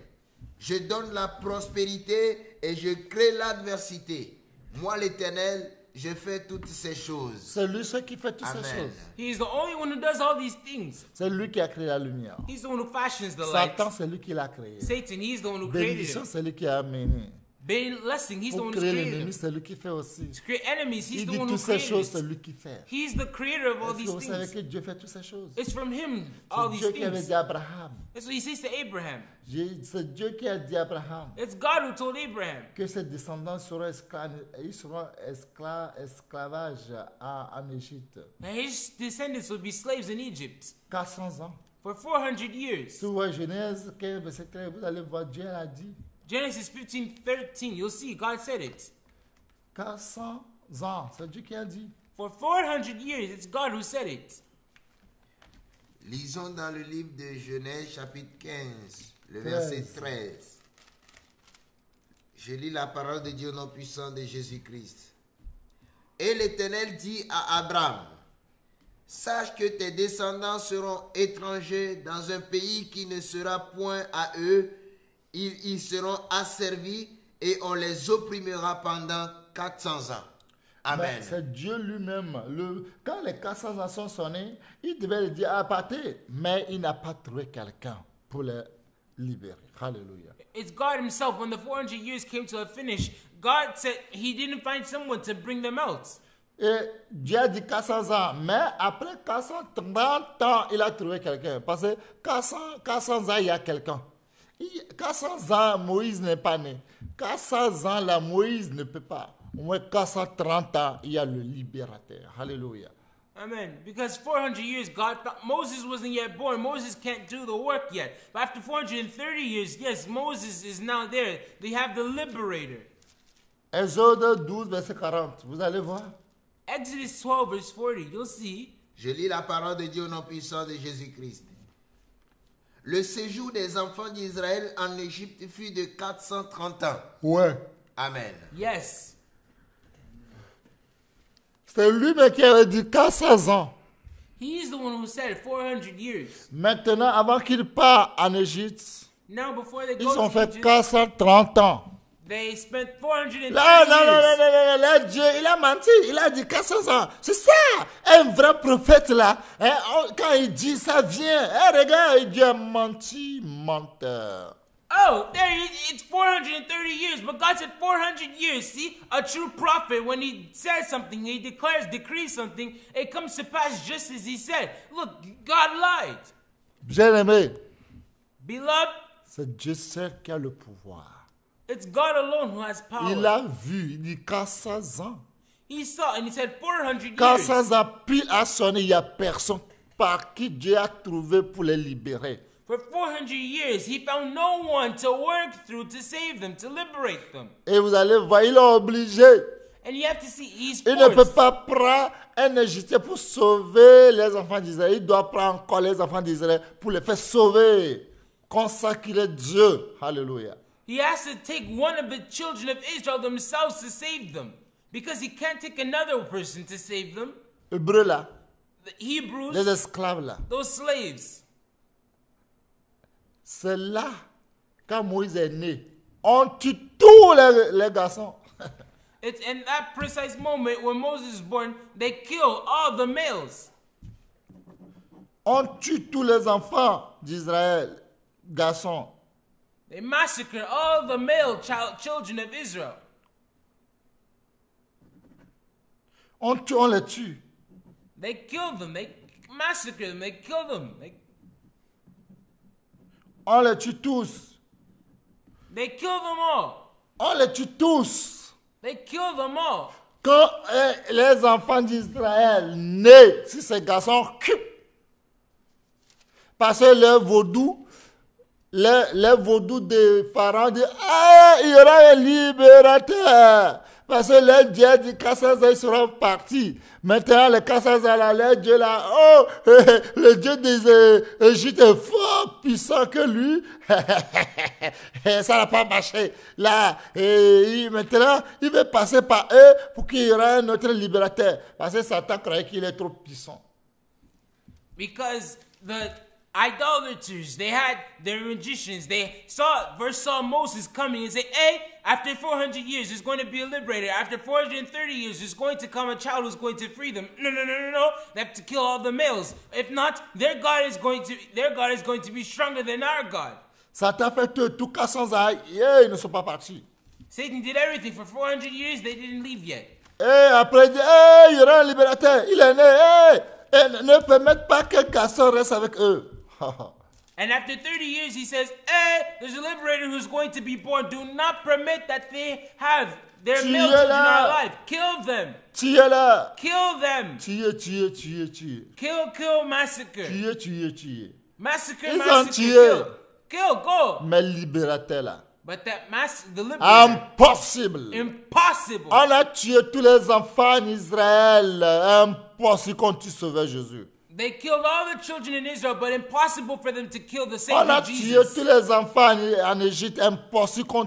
Je donne la prospérité et je crée l'adversité. Moi, l'Éternel, je fais toutes ces choses. C'est lui seul qui fait toutes ces Amen. choses. He's the only one who does all these things. C'est lui qui a créé la lumière. He's the one who fashions the light. Satan, c'est lui qui l'a créé. Satan, he's the one who created Bénédiction, him. c'est lui qui a amené. Blessing, he's the Pour one who créer created l'ennemi, him. c'est lui qui fait aussi. To create enemies, he's Il the dit one who toutes ces created choses, c'est it. lui qui fait. He's the creator of all Est-ce que these vous savez things. que Dieu fait toutes ces choses? It's from him, all C'est these Dieu qui avait things. dit à Abraham. That's what he says to Abraham. C'est Dieu qui a dit à Abraham It's God who told Abraham que ses descendants seront esclavages en Égypte. that his descendants will be slaves in Egypt 400 ans. for 400 years. Si vous voyez Genèse 15, verset 13, vous allez voir Dieu l'a dit. Genesis 15:13, you'll see God said it. 400 ans, c'est Dieu qui a dit. For 400 years, it's God who said it. Lisons dans le livre de Genèse, chapitre 15, le verset 13. Je lis la parole de Dieu au nom puissant de Jésus-Christ. Et l'Éternel dit à Abraham, sache que tes descendants seront étrangers dans un pays qui ne sera point à eux. Ils y seront asservis et on les opprimera pendant 400 ans. Amen. Mais c'est Dieu lui-même. Quand les 400 ans sont sonnés, il devait le dire à partir. Mais il n'a pas trouvé quelqu'un pour les libérer. Alléluia. It's God himself. When the 400 years came to a finish, God said he didn't find someone to bring them out. Et Dieu a dit 400 ans. Mais après 430 ans, il a trouvé quelqu'un. Parce que 400 ans, il y a quelqu'un. 400 ans, Moïse n'est pas né. 400 ans, là, Moïse ne peut pas. Au moins 430 ans, il y a le libérateur. Alléluia. Amen. Because 400 years, God thought Moses wasn't yet born. Moses can't do the work yet. But after 430 years, yes, Moses is now there. They have the liberator. Exode 12, verset 40. Vous allez voir. Exodus 12, verse 40. You'll see. Je lis la parole de Dieu au nom puissant de Jésus-Christ. Le séjour des enfants d'Israël en Égypte fut de 430 ans. Ouais. Amen. Yes. C'est lui-même qui avait dit 400 ans. He's the one who said 400 years. Maintenant, avant qu'il parte en Égypte, Now, before they ils go ont to fait Egypt, 430 ans. they spent 430 Là, non, years. là, Dieu, il a menti. Il a dit 400 ans. C'est ça. Un vrai prophète, là. Hein, quand il dit ça vient. Hein, regarde, Dieu a menti, menteur. Oh, it's 430 years, but God said 400 years. See, a true prophet, when he says something, he decrees something, it comes to pass just as he said. Look, God lied. Bien-aimé, Beloved, c'est Dieu seul qui a le pouvoir. it's God alone who has power. Il a vu, il dit 400 ans. He saw, and he said 400 years. 400 ans, puis à sonner, il n'y a personne par qui Dieu a trouvé pour les libérer. For 400 years, he found no one to work through to save them, to liberate them. Et vous allez voir, il est obligé. And you have to see, he's Il ne peut forced. pas prendre un Égyptien pour sauver les enfants d'Israël. Il doit prendre encore les enfants d'Israël pour les faire sauver. Consacrer Dieu. Alléluia. He has to take one of the children of Israel themselves to save them. Because he can't take another person to save them. Hébreux là, The Hebrews, les esclaves là. those slaves, C'est là, quand Moïse est né, on tue tous les garçons. It's in that precise moment when Moses is born, they kill all the males. On tue tous les enfants d'Israël, garçons. They massacre all the male children of Israel. On les tue. They kill them. They massacre them. They kill them. On les tue tous. They kill them all. On les tue tous. They kill them all. Quand les enfants d'Israël nés, si ces garçons, parce que les vaudous des pharaons disent, il y aura un libérateur. Parce que les dieux du Kassaza seront partis. Maintenant, le Kassaza, le dieu là, le dieu des Égyptes est fort puissant que lui. Ça n'a pas marché. Là, maintenant, il veut passer par eux pour qu'il y ait un autre libérateur. Parce que Satan croyait qu'il est trop puissant. Because the idolaters, they had their magicians, they saw Moses coming and say, hey, after 400 years there's going to be a liberator. After 430 years there's going to come a child who's going to free them. No. They have to kill all the males. If not, their God is going to be stronger than our God. Satan fait tout cas sans arrêt. Ils ne sont pas partis. Satan did everything for 400 years, they didn't leave yet. Et après il dit, il y aura un libérateur. Il est né. Et ne permettent pas que garçon reste avec eux. And after 30 years, he says, hey, there's a liberator who's going to be born. Do not permit that they have their male children alive. Kill them. Tuez-la. Kill them. Tuez. Kill, massacre. Tuez. Massacre, Ils massacre, ont tué. kill, go. Mais libérateur là. But the liberator, impossible. On a tué tous les enfants en Israël. Impossible qu'on tue sauver Jésus. They killed all the children in Israel, but impossible for them to kill the On Savior a tué Jesus. tous les enfants en Égypte. Impossible qu'on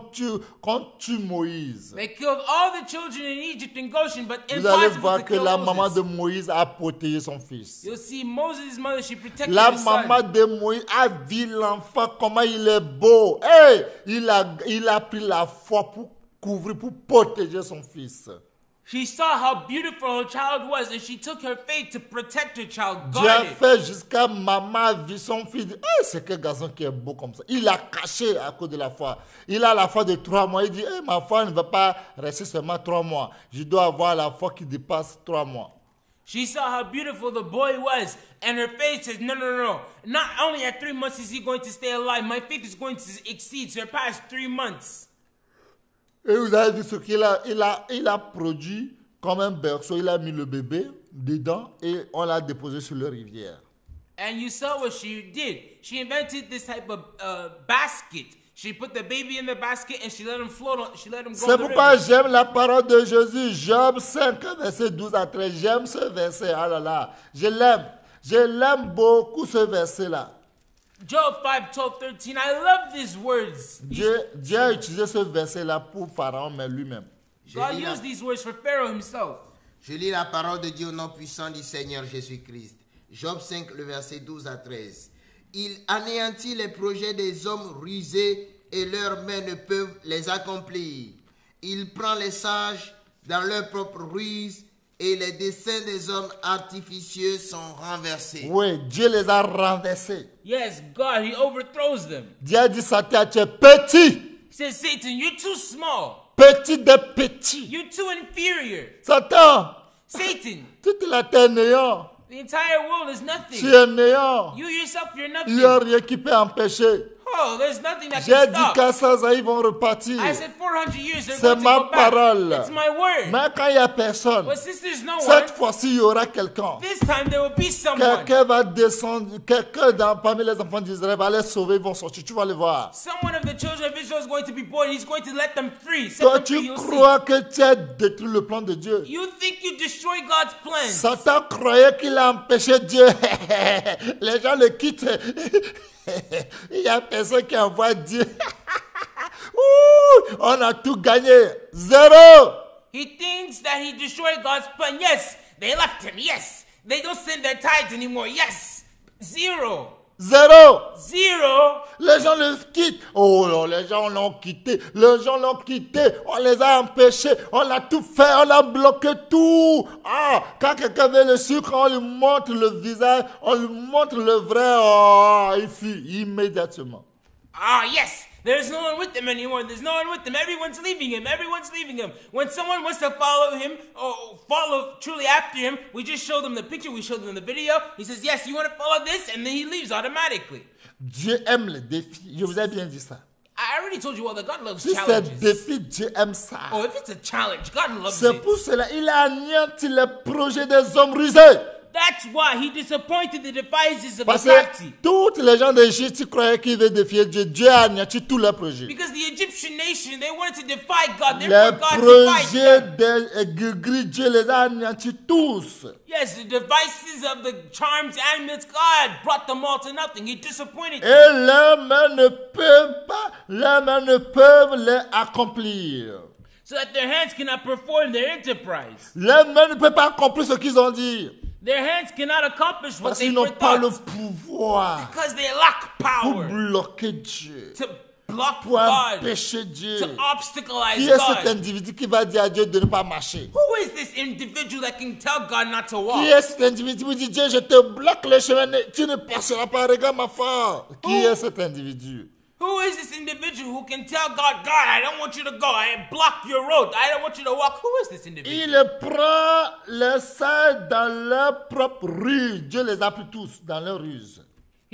tue Moïse. They killed all the children in Egypt and Goshen, but Vous allez impossible voir to que kill la maman Moses. de Moïse a protégé son fils. You'll see Moses' mother, she protected La her son. maman de Moïse a vu l'enfant, comment il est beau. Hey, il a pris la foi pour couvrir, pour protéger son fils. She saw how beautiful her child was, and she took her faith to protect her child. Dieu a Guard it. fait jusqu'à maman a vu son fils. Hey, c'est quel garçon qui est beau comme ça. Il a caché à cause de la foi. Il a la foi de 3 mois. Il dit, hey, ma foi ne va pas rester seulement 3 mois. Je dois avoir la foi qui dépasse 3 mois. She saw how beautiful the boy was, and her faith says, no. Not only at 3 months is he going to stay alive, my faith is going to surpass 3 months. Et vous avez vu ce qu'il a, il a produit comme un berceau. Il a mis le bébé dedans et on l'a déposé sur la rivière. And you saw what she did. She invented this type of basket. She put the baby in the basket and she let him float on. She let him go. C'est pourquoi j'aime la parole de Jésus. Job 5, verset 12 à 13. J'aime ce verset. Ah là là. Je l'aime. Je l'aime beaucoup ce verset-là. Job 5, 12, 13. I love these words. Dieu a utilisé ce verset-là pour Pharaon, mais lui-même. God used these words for Pharaoh himself. Je lis la parole de Dieu au nom puissant du Seigneur Jésus-Christ. Job 5, le verset 12 à 13. Il anéantit les projets des hommes rusés et leurs mains ne peuvent les accomplir. Il prend les sages dans leur propre ruse et les desseins des hommes artificieux sont renversés. Oui, Dieu les a renversés. Yes, God, he overthrows them. Dieu a dit Satan, tu es petit. He says, Satan, you're too small. Petit de petit. You're too inferior. Satan, Satan, toute la terre néant. the entire world is Tu nothing. es néant. You yourself, you're Il n'y a nothing. rien qui peut empêcher. Oh, there's nothing that J'ai can dit stop. qu'à ça, ils vont repartir. I said 400 years, they're C'est going to ma go back. parole. It's my word. Mais quand il n'y a personne, But since there's no one, cette fois-ci, il y aura quelqu'un. this time there will be someone. Quelqu'un va descendre, parmi les enfants d'Israël va les sauver, ils vont sortir. Tu vas les voir. Someone of the children of Israel is going to be born. He's going to let them free. Set Toi, them free. tu You'll crois que tu as détruit le plan de Dieu. see. You think you destroy God's plans. Satan croyait qu'il a empêché Dieu. Les gens le quittent. Il n'y a personne qui envoie Dieu. Ouh, on a tout gagné. 0. He thinks that he destroyed God's plan. Yes, they left him. Yes, they don't send their tithes anymore. Yes, 0. Zéro. Zero. Les gens le quittent. Oh non, les gens l'ont quitté. Les gens l'ont quitté. On les a empêchés. On a tout fait. On a bloqué tout. Ah, quand quelqu'un veut le sucre, on lui montre le visage. On lui montre le vrai. Oh, il fuit immédiatement. Ah, yes. There's no one with them anymore. There's no one with them. Everyone's leaving him. Everyone's leaving him. When someone wants to follow him or follow truly after him, we just show them the picture. We show them the video. He says, yes, you want to follow this? And then he leaves automatically. Dieu aime les défis. Je vous ai bien dit ça. I already told you all that God loves Si c'est challenges. défi, Dieu aime ça. Oh, if it's a challenge, God loves C'est it. pour cela qu'il a anéanti les projets des hommes rusés. That's why he disappointed the devices of Parce the que crafty. toutes les gens d'Égypte qui croyaient qu'ils devaient défier Dieu, Dieu a anéanti tous leurs projets. Because the Egyptian nation, they wanted to defy God. Les Therefore, God defied projets them. des gris, Dieu les a anéantis tous. Yes, the devices of the charms and myths, God brought them all to nothing. He disappointed Et them. leurs mains ne peuvent pas, leurs mains ne peuvent les accomplir. So that their hands cannot perform their enterprise. Leurs mains ne peuvent pas accomplir ce qu'ils ont dit. Their hands cannot accomplish what Parce they qu'ils n'ont pas le thought. pouvoir Because they lack pour power bloquer Dieu, to block pour God, empêcher Dieu. to obstacleize Qui est cet God. individu qui va dire à Dieu de ne pas marcher? Who is this individual that can tell God not to walk? Qui est cet individu qui dit Dieu, je te bloque le chemin, tu ne passeras pas, regarde ma femme. Qui est cet individu? Who is this individual who can tell God, God, I don't want you to go. I block your road. I don't want you to walk. Who is this individual? Il prend les sages dans leur propre ruse. Dieu les a pris tous dans leur ruse.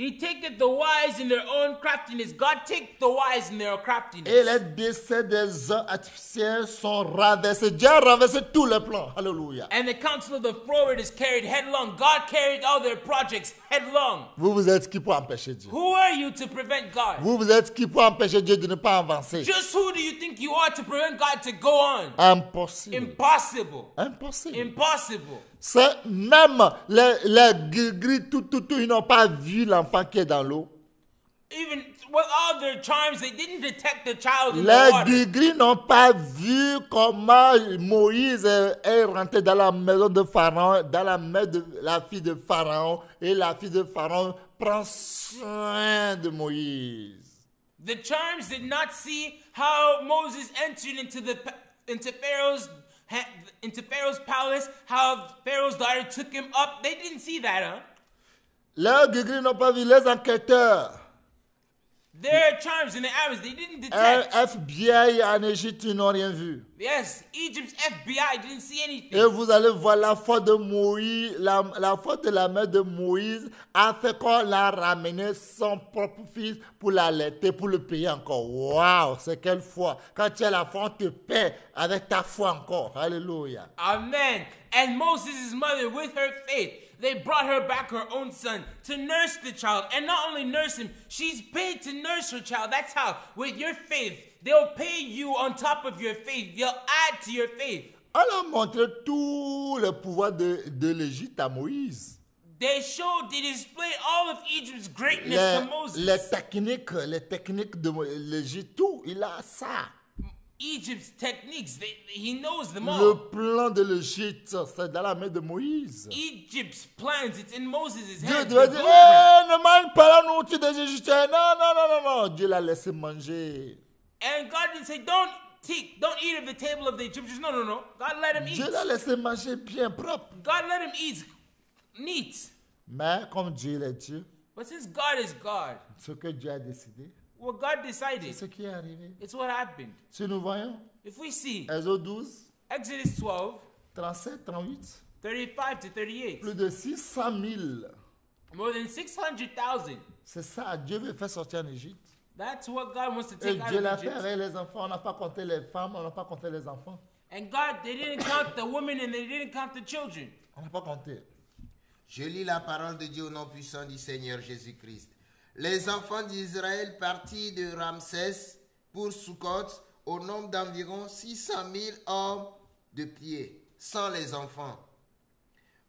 He taketh the wise in their own craftiness. God take the wise in their craftiness. Et les décès des hommes artificiels sont renversés. Dieu a renversé tous les plans. Alléluia. And the counsel of the froward is carried headlong. God carried all their projects headlong. Vous êtes qui pour empêcher Dieu? Who are you to prevent God? Vous êtes qui pour empêcher Dieu de ne pas avancer? Just who do you think you are to prevent God to go on? Impossible. Impossible. Impossible. Impossible. C'est même les gris, tout, ils n'ont pas vu l'enfant qui est dans l'eau. Even with all their charms, they didn't detect the child in the Les water. gris n'ont pas vu comment Moïse est rentré dans la maison de Pharaon, dans la maison de la fille de Pharaon, et la fille de Pharaon prend soin de Moïse. The charms did not see how Moses entered into Pharaoh's palace, how Pharaoh's daughter took him up. They didn't see that, huh? Les gris n'ont pas vu les enquêteurs. Their charms and their arrows, they didn't detect. FBI en Égypte, ils n'ont rien vu. Yes, Egypt's FBI didn't see anything. Et vous allez voir la faute de Moïse, la faute de la mère de Moïse a fait qu'on l'a ramené son propre fils pour l'allaiter, pour le payer encore. Waouh, c'est quelle foi. Quand tu as la foi, on te paie avec ta foi encore. Alléluia. Amen. And Moses' mother, with her faith, they brought her back her own son to nurse the child. And not only nurse him, she's paid to nurse her child. That's how, with your faith, they'll pay you on top of your faith. They'll add to your faith. On a montré tout le pouvoir de l'Égypte à Moïse. They displayed all of Egypt's greatness to Moses. Les techniques de l'Égypte, tout, il a ça. Egypt's techniques, he knows them Le all. plan de l'Égypte, c'est dans la main de Moïse. Egypt's plans, it's in Moses' Dieu hands. doit the dire, blueprint. ne mange pas la nourriture des Égyptiens. Non. Dieu l'a laissé manger. And God didn't say, don't eat at the table of the Egyptians. No. God let him eat. Dieu l'a laissé manger bien propre. God let him eat neat. Mais comme Dieu est Dieu, But since God is God, ce que Dieu a décidé, what God c'est decided, ce qui est arrivé. it's what happened. Si nous voyons, If we see Exode 12, Exodus 12, 37, 38, 35 to 38, plus de 600 000. more than 600,000. C'est ça, Dieu veut faire sortir en Égypte. That's what God wants to Et take out Dieu l'a of fait Egypt. avec les enfants. On n'a pas compté les femmes, on n'a pas compté les enfants. And God, they didn't count the women and they didn't count the children. On n'a pas compté. Je lis la parole de Dieu au nom puissant du Seigneur Jésus-Christ. Les enfants d'Israël partis de Ramsès pour Sukkot au nombre d'environ 600 000 hommes de pied, sans les enfants.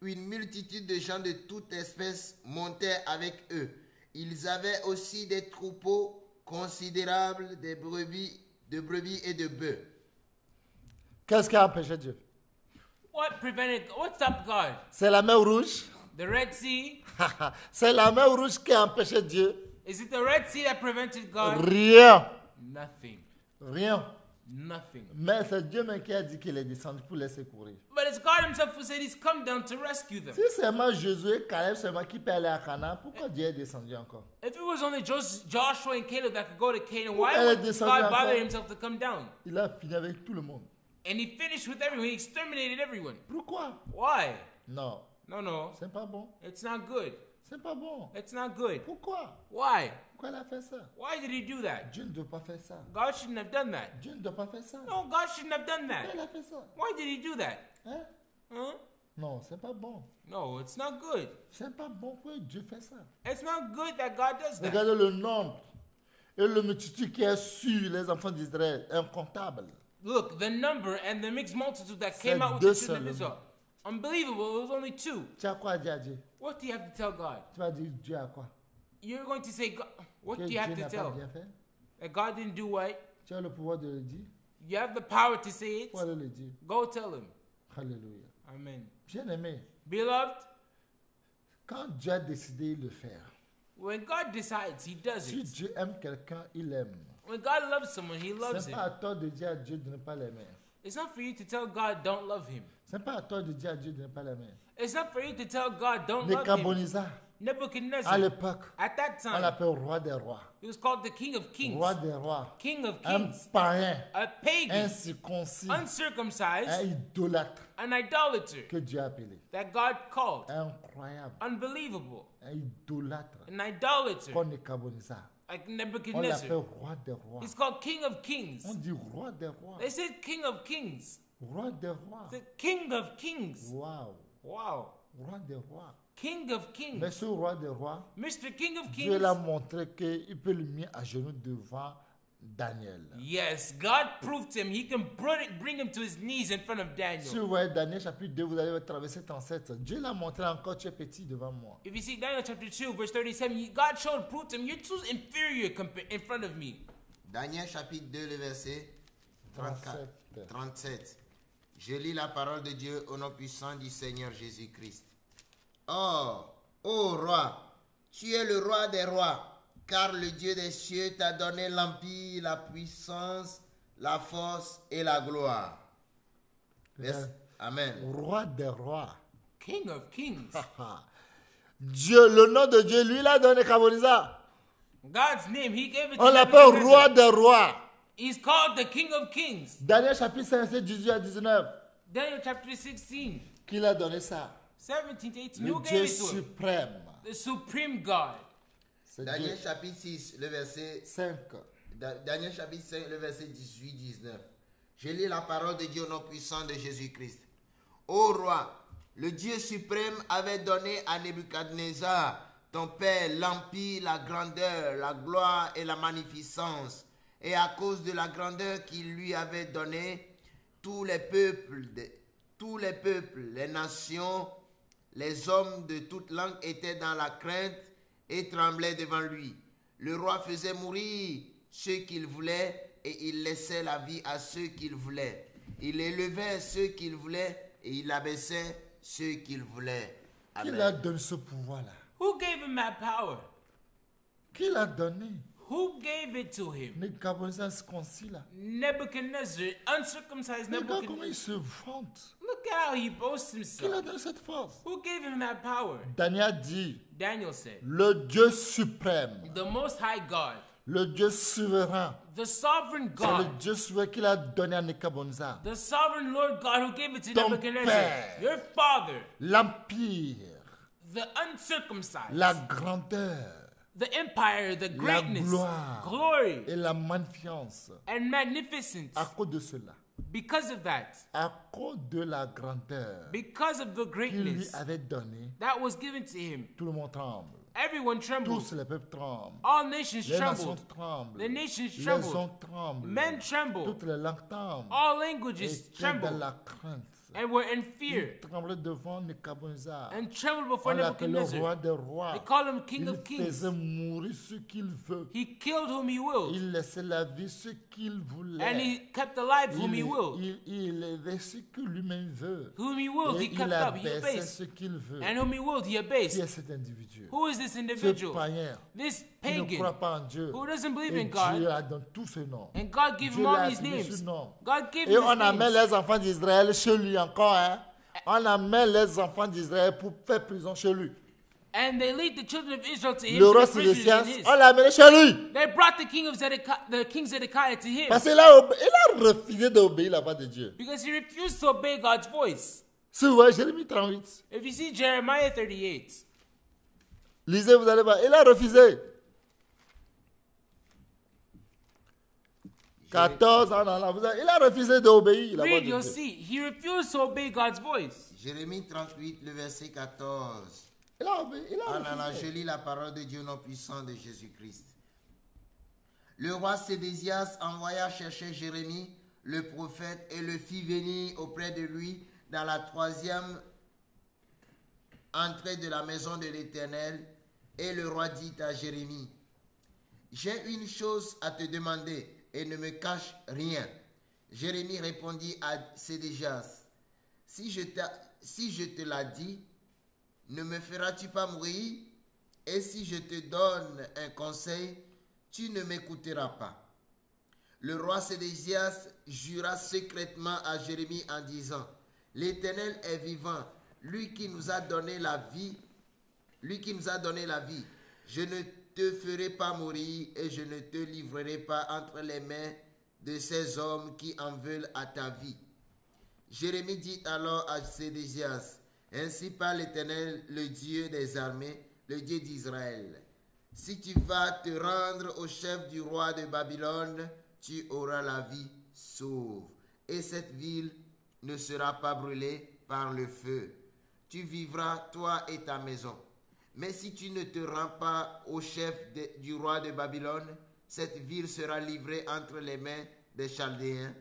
Une multitude de gens de toute espèce montaient avec eux. Ils avaient aussi des troupeaux considérables de brebis et de bœufs. Qu'est-ce qui a empêché Dieu? What stopped God? C'est la mer rouge. The Red Sea. C'est la mer rouge qui a empêché Dieu. Is it the Red Sea that prevented God? Rien. Nothing. Rien. Nothing. Mais c'est Dieu même qui a dit qu'il est descendu pour les secourir. But it's God himself who said he's come down to rescue them. Si seulement Josué et Caleb seulement qui peut aller à Canaan, pourquoi Dieu est descendu encore? If it was only Joshua and Caleb that could go to Canaan, why Elle est would descendue God bother encore. himself to come down? Il a fini avec tout le monde. And he finished with everyone. He exterminated everyone. Pourquoi? Why? Non, No. c'est pas bon. It's not good. C'est pas bon. It's not good. Pourquoi? Why? Pourquoi il a fait ça? Why did he do that? Dieu ne doit pas faire ça. God shouldn't have done that. Dieu ne doit pas faire ça. No, God shouldn't have done Pourquoi il that. a fait ça? Why did he do that? Hein? Huh? Non, c'est pas bon. No, it's not good. C'est pas bon que Dieu fait ça. It's not good that God does that. Regardez le nombre et le multitude qui est sur les enfants d'Israël, incontable. Look, the number and the mixed multitude that C'est came out with deux the children of seulement. Israel. Unbelievable. It was only 2. Tu as quoi à dire à Dieu? What do you have to tell God? Tu vas dire Dieu a quoi? You're going to say, God, what Que do Dieu you have to n'a pas tell? bien fait? That God didn't do what? Tu as le pouvoir de le dire? You have the power to say it. Pourquoi le dire? Go tell him. Alléluia. Amen. Bien aimé, Beloved, quand Dieu a décidé de le faire, when God decides, he does si it. Dieu aime quelqu'un, il aime. When God loves someone, he loves C'est him. pas à toi de dire à Dieu de ne pas l'aimer. It's not for you to tell God don't love him. C'est pas à toi de dire à Dieu de ne pas l'aimer. It's not for you to tell God don't love him. Nebuchadnezzar, à Nebuchadnezzar, l'époque, at that on time, l'appelle roi des rois. he was called the King of Kings. Roi des rois. King of Un Kings. païen, A pagan. incirconcis, un Uncircumcised. idolâtre An idolater que Dieu a appelé. that God called. Incroyable. Unbelievable. Un idolâtre An idolater comme Nebuchadnezzar. like On Nebuchadnezzar. l'appelle roi des rois. He's called King of Kings. On dit roi des rois. They said King of Kings. Roi des rois. The King of Kings. Waouh. Wow. Roi des rois. King of Kings. Mais ce roi des rois, Mr. King of Dieu Kings. l'a montré qu'il peut le mettre à genoux devant Daniel. Yes, God proved to him. He can bring him to his knees in front of Si Daniel. vous voyez Daniel chapitre 2, vous allez traverser 37. Dieu l'a montré encore, tu es petit devant moi. If you see Daniel chapter 2, verse 37, God showed, proved to him, you're too inferior in front of me. Daniel chapitre 2, le verset 34, 37. 37. Je lis la parole de Dieu au nom puissant du Seigneur Jésus-Christ. Or, ô roi, tu es le roi des rois, car le Dieu des cieux t'a donné l'empire, la puissance, la force et la gloire. Amen. Roi des rois. King of Kings. Dieu, le nom de Dieu, lui, l'a donné Nebuchadnezzar. God's name, he gave it to On l'appelle Nebuchadnezzar. roi des rois. He's called the King of Kings. Daniel chapitre 5, verset 18 à 19. Daniel chapter 16, Qui l'a donné ça? 17 to 18. Le Who Dieu gave it to him? suprême. The supreme God. C'est Daniel Dieu. chapitre 6, le verset 5. Daniel chapitre 5, le verset 18-19. Je lis la parole de Dieu au nom puissant de Jésus-Christ. Ô roi, le Dieu suprême avait donné à Nebuchadnezzar, ton père, l'empire, la grandeur, la gloire et la magnificence. Et à cause de la grandeur qu'il lui avait donnée, tous les peuples, les nations, les hommes de toute langue étaient dans la crainte et tremblaient devant lui. Le roi faisait mourir ceux qu'il voulait et il laissait la vie à ceux qu'il voulait. Il élevait ceux qu'il voulait et il abaissait ceux qu'il voulait. Qui Amen. l'a donné ce pouvoir-là? Who gave him that power? Qui l'a donné? Who gave it to him? Nebuchadnezzar ce concile-là. Nebuchadnezzar, uncircumcised Regarde comment il Nebuchadnezzar. se vante. Look at how he boasts Qui l'a himself. donné cette force? Who gave him that power? Daniel dit, Daniel said, le Dieu suprême, the Most High God, le Dieu souverain, the sovereign c'est le God, Dieu souverain qu'il a donné à Nebuchadnezzar. the sovereign Lord God who gave it to Ton Nebuchadnezzar, père. your father, L'empire, the uncircumcised, la grandeur the empire, the greatness, gloire. glory, et la magnificence. and magnificence. À cause de cela, Because of that, à cause de la grandeur because of the qu'il lui greatness avait donnée, that was given to him, tout le monde tremble. everyone trembled. Tous les peuples tremblent. All nations Les nations trembled. tremblent. The nations Les hommes trembled. tremblent. Men trembled. Toutes les langues tremblent. All Et languages tu es dans trembled. la crainte. and were in fear Ils tremblaient devant Nebuchadnezzar. and trembled On before l'appelait Nebuchadnezzar. roi des rois. They called him King Il of Kings. faisait mourir ce qu'il veut. He killed whom he willed, Il laissait la vie ce qu'il voulait. and he kept alive whom he willed. Il élevait ce que lui-même veut. Whom he willed, Et he il kept up, he abaissait obeyed. ce qu'il veut. And whom he willed, he Qui abased. est cet individu? Who is this Ce individual? païen This qui ne croit pagan pas en Dieu. who doesn't believe Et in Dieu God. a donné tous ces noms. And God gave Dieu him all l'a these attribué ce names. nom. God gave Et him on his amène names. les enfants d'Israël chez lui encore. Hein? On amène les enfants d'Israël pour faire prison chez lui. And they lead the children of Israel to him Le to roi the prisoners Sédécias, in his. on l'a amené chez lui. They brought the king Zedekiah to him Parce qu'il a refusé d'obéir la voix de Dieu. because he refused to obey God's voice. Si vous voyez Jérémie 38, If you see Jeremiah 38, lisez, vous allez voir. Il a refusé. 14 ans, il a refusé d'obéir la voix read, de you'll Dieu. see. He refused to obey God's voice. Jérémie 38, le verset 14. Il a obéi, il a En allant, refusé. je lis la parole de Dieu au nom puissant de Jésus-Christ. Le roi Sédécias envoya chercher Jérémie, le prophète, et le fit venir auprès de lui dans la 3e entrée de la maison de l'Éternel. Et le roi dit à Jérémie, j'ai une chose à te demander et ne me cache rien. Jérémie répondit à Sédécias, si je te l'ai dit, ne me feras-tu pas mourir? Et si je te donne un conseil, tu ne m'écouteras pas. Le roi Sédécias jura secrètement à Jérémie en disant, l'Éternel est vivant, lui qui nous a donné la vie, je ne te ferai pas mourir et je ne te livrerai pas entre les mains de ces hommes qui en veulent à ta vie. Jérémie dit alors à Sédécias, ainsi parle l'Éternel, le Dieu des armées, le Dieu d'Israël. Si tu vas te rendre au chef du roi de Babylone, tu auras la vie sauve. Et cette ville ne sera pas brûlée par le feu. Tu vivras, toi et ta maison. Mais si tu ne te rends pas au chef du roi de Babylone, cette ville sera livrée entre les mains des Chaldéens,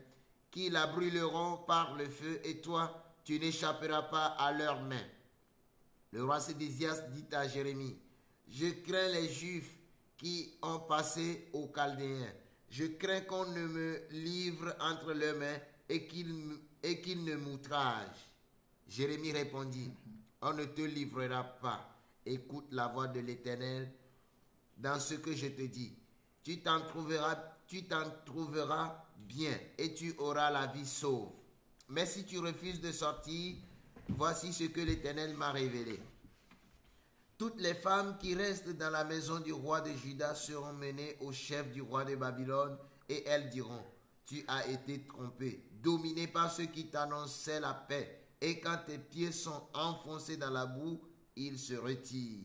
qui la brûleront par le feu, et toi, tu n'échapperas pas à leurs mains. Le roi Sédécias dit à Jérémie, je crains les Juifs qui ont passé aux Chaldéens. Je crains qu'on ne me livre entre leurs mains et qu'ils ne m'outragent. Jérémie répondit, on ne te livrera pas. Écoute la voix de l'Éternel dans ce que je te dis. Tu t'en trouveras bien et tu auras la vie sauve. Mais si tu refuses de sortir, voici ce que l'Éternel m'a révélé. Toutes les femmes qui restent dans la maison du roi de Juda seront menées au chef du roi de Babylone et elles diront, tu as été trompé, dominé par ceux qui t'annonçaient la paix. Et quand tes pieds sont enfoncés dans la boue, ils se retirent.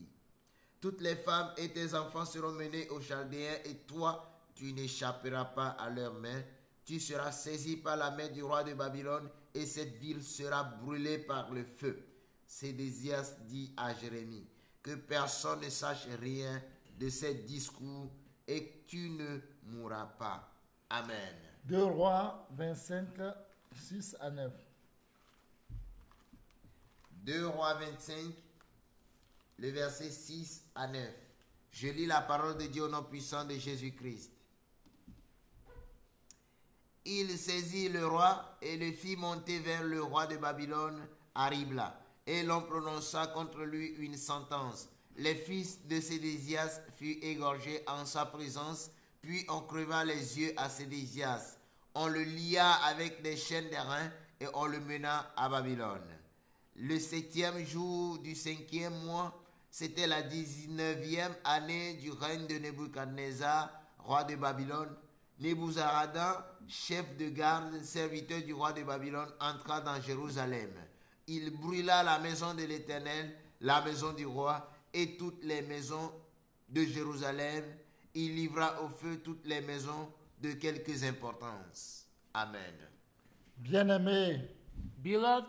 Toutes les femmes et tes enfants seront menés aux Chaldéens et toi, tu n'échapperas pas à leurs mains. Tu seras saisi par la main du roi de Babylone et cette ville sera brûlée par le feu. Sédécias dit à Jérémie, que personne ne sache rien de ces discours et que tu ne mourras pas. Amen. 2 Rois 25, 6 à 9. 2 Rois 25, le verset 6 à 9. Je lis la parole de Dieu au nom puissant de Jésus-Christ. Il saisit le roi et le fit monter vers le roi de Babylone à Ribla. Et l'on prononça contre lui une sentence. Les fils de Sédécias furent égorgés en sa présence, puis on creva les yeux à Sédécias. On le lia avec des chaînes d'airain et on le mena à Babylone. Le 7e jour du 5e mois, c'était la 19e année du règne de Nebuchadnezzar, roi de Babylone. Nebuzaradan, chef de garde, serviteur du roi de Babylone, entra dans Jérusalem. Il brûla la maison de l'Éternel, la maison du roi et toutes les maisons de Jérusalem. Il livra au feu toutes les maisons de quelque importance. Amen. Bien-aimés, Beloved,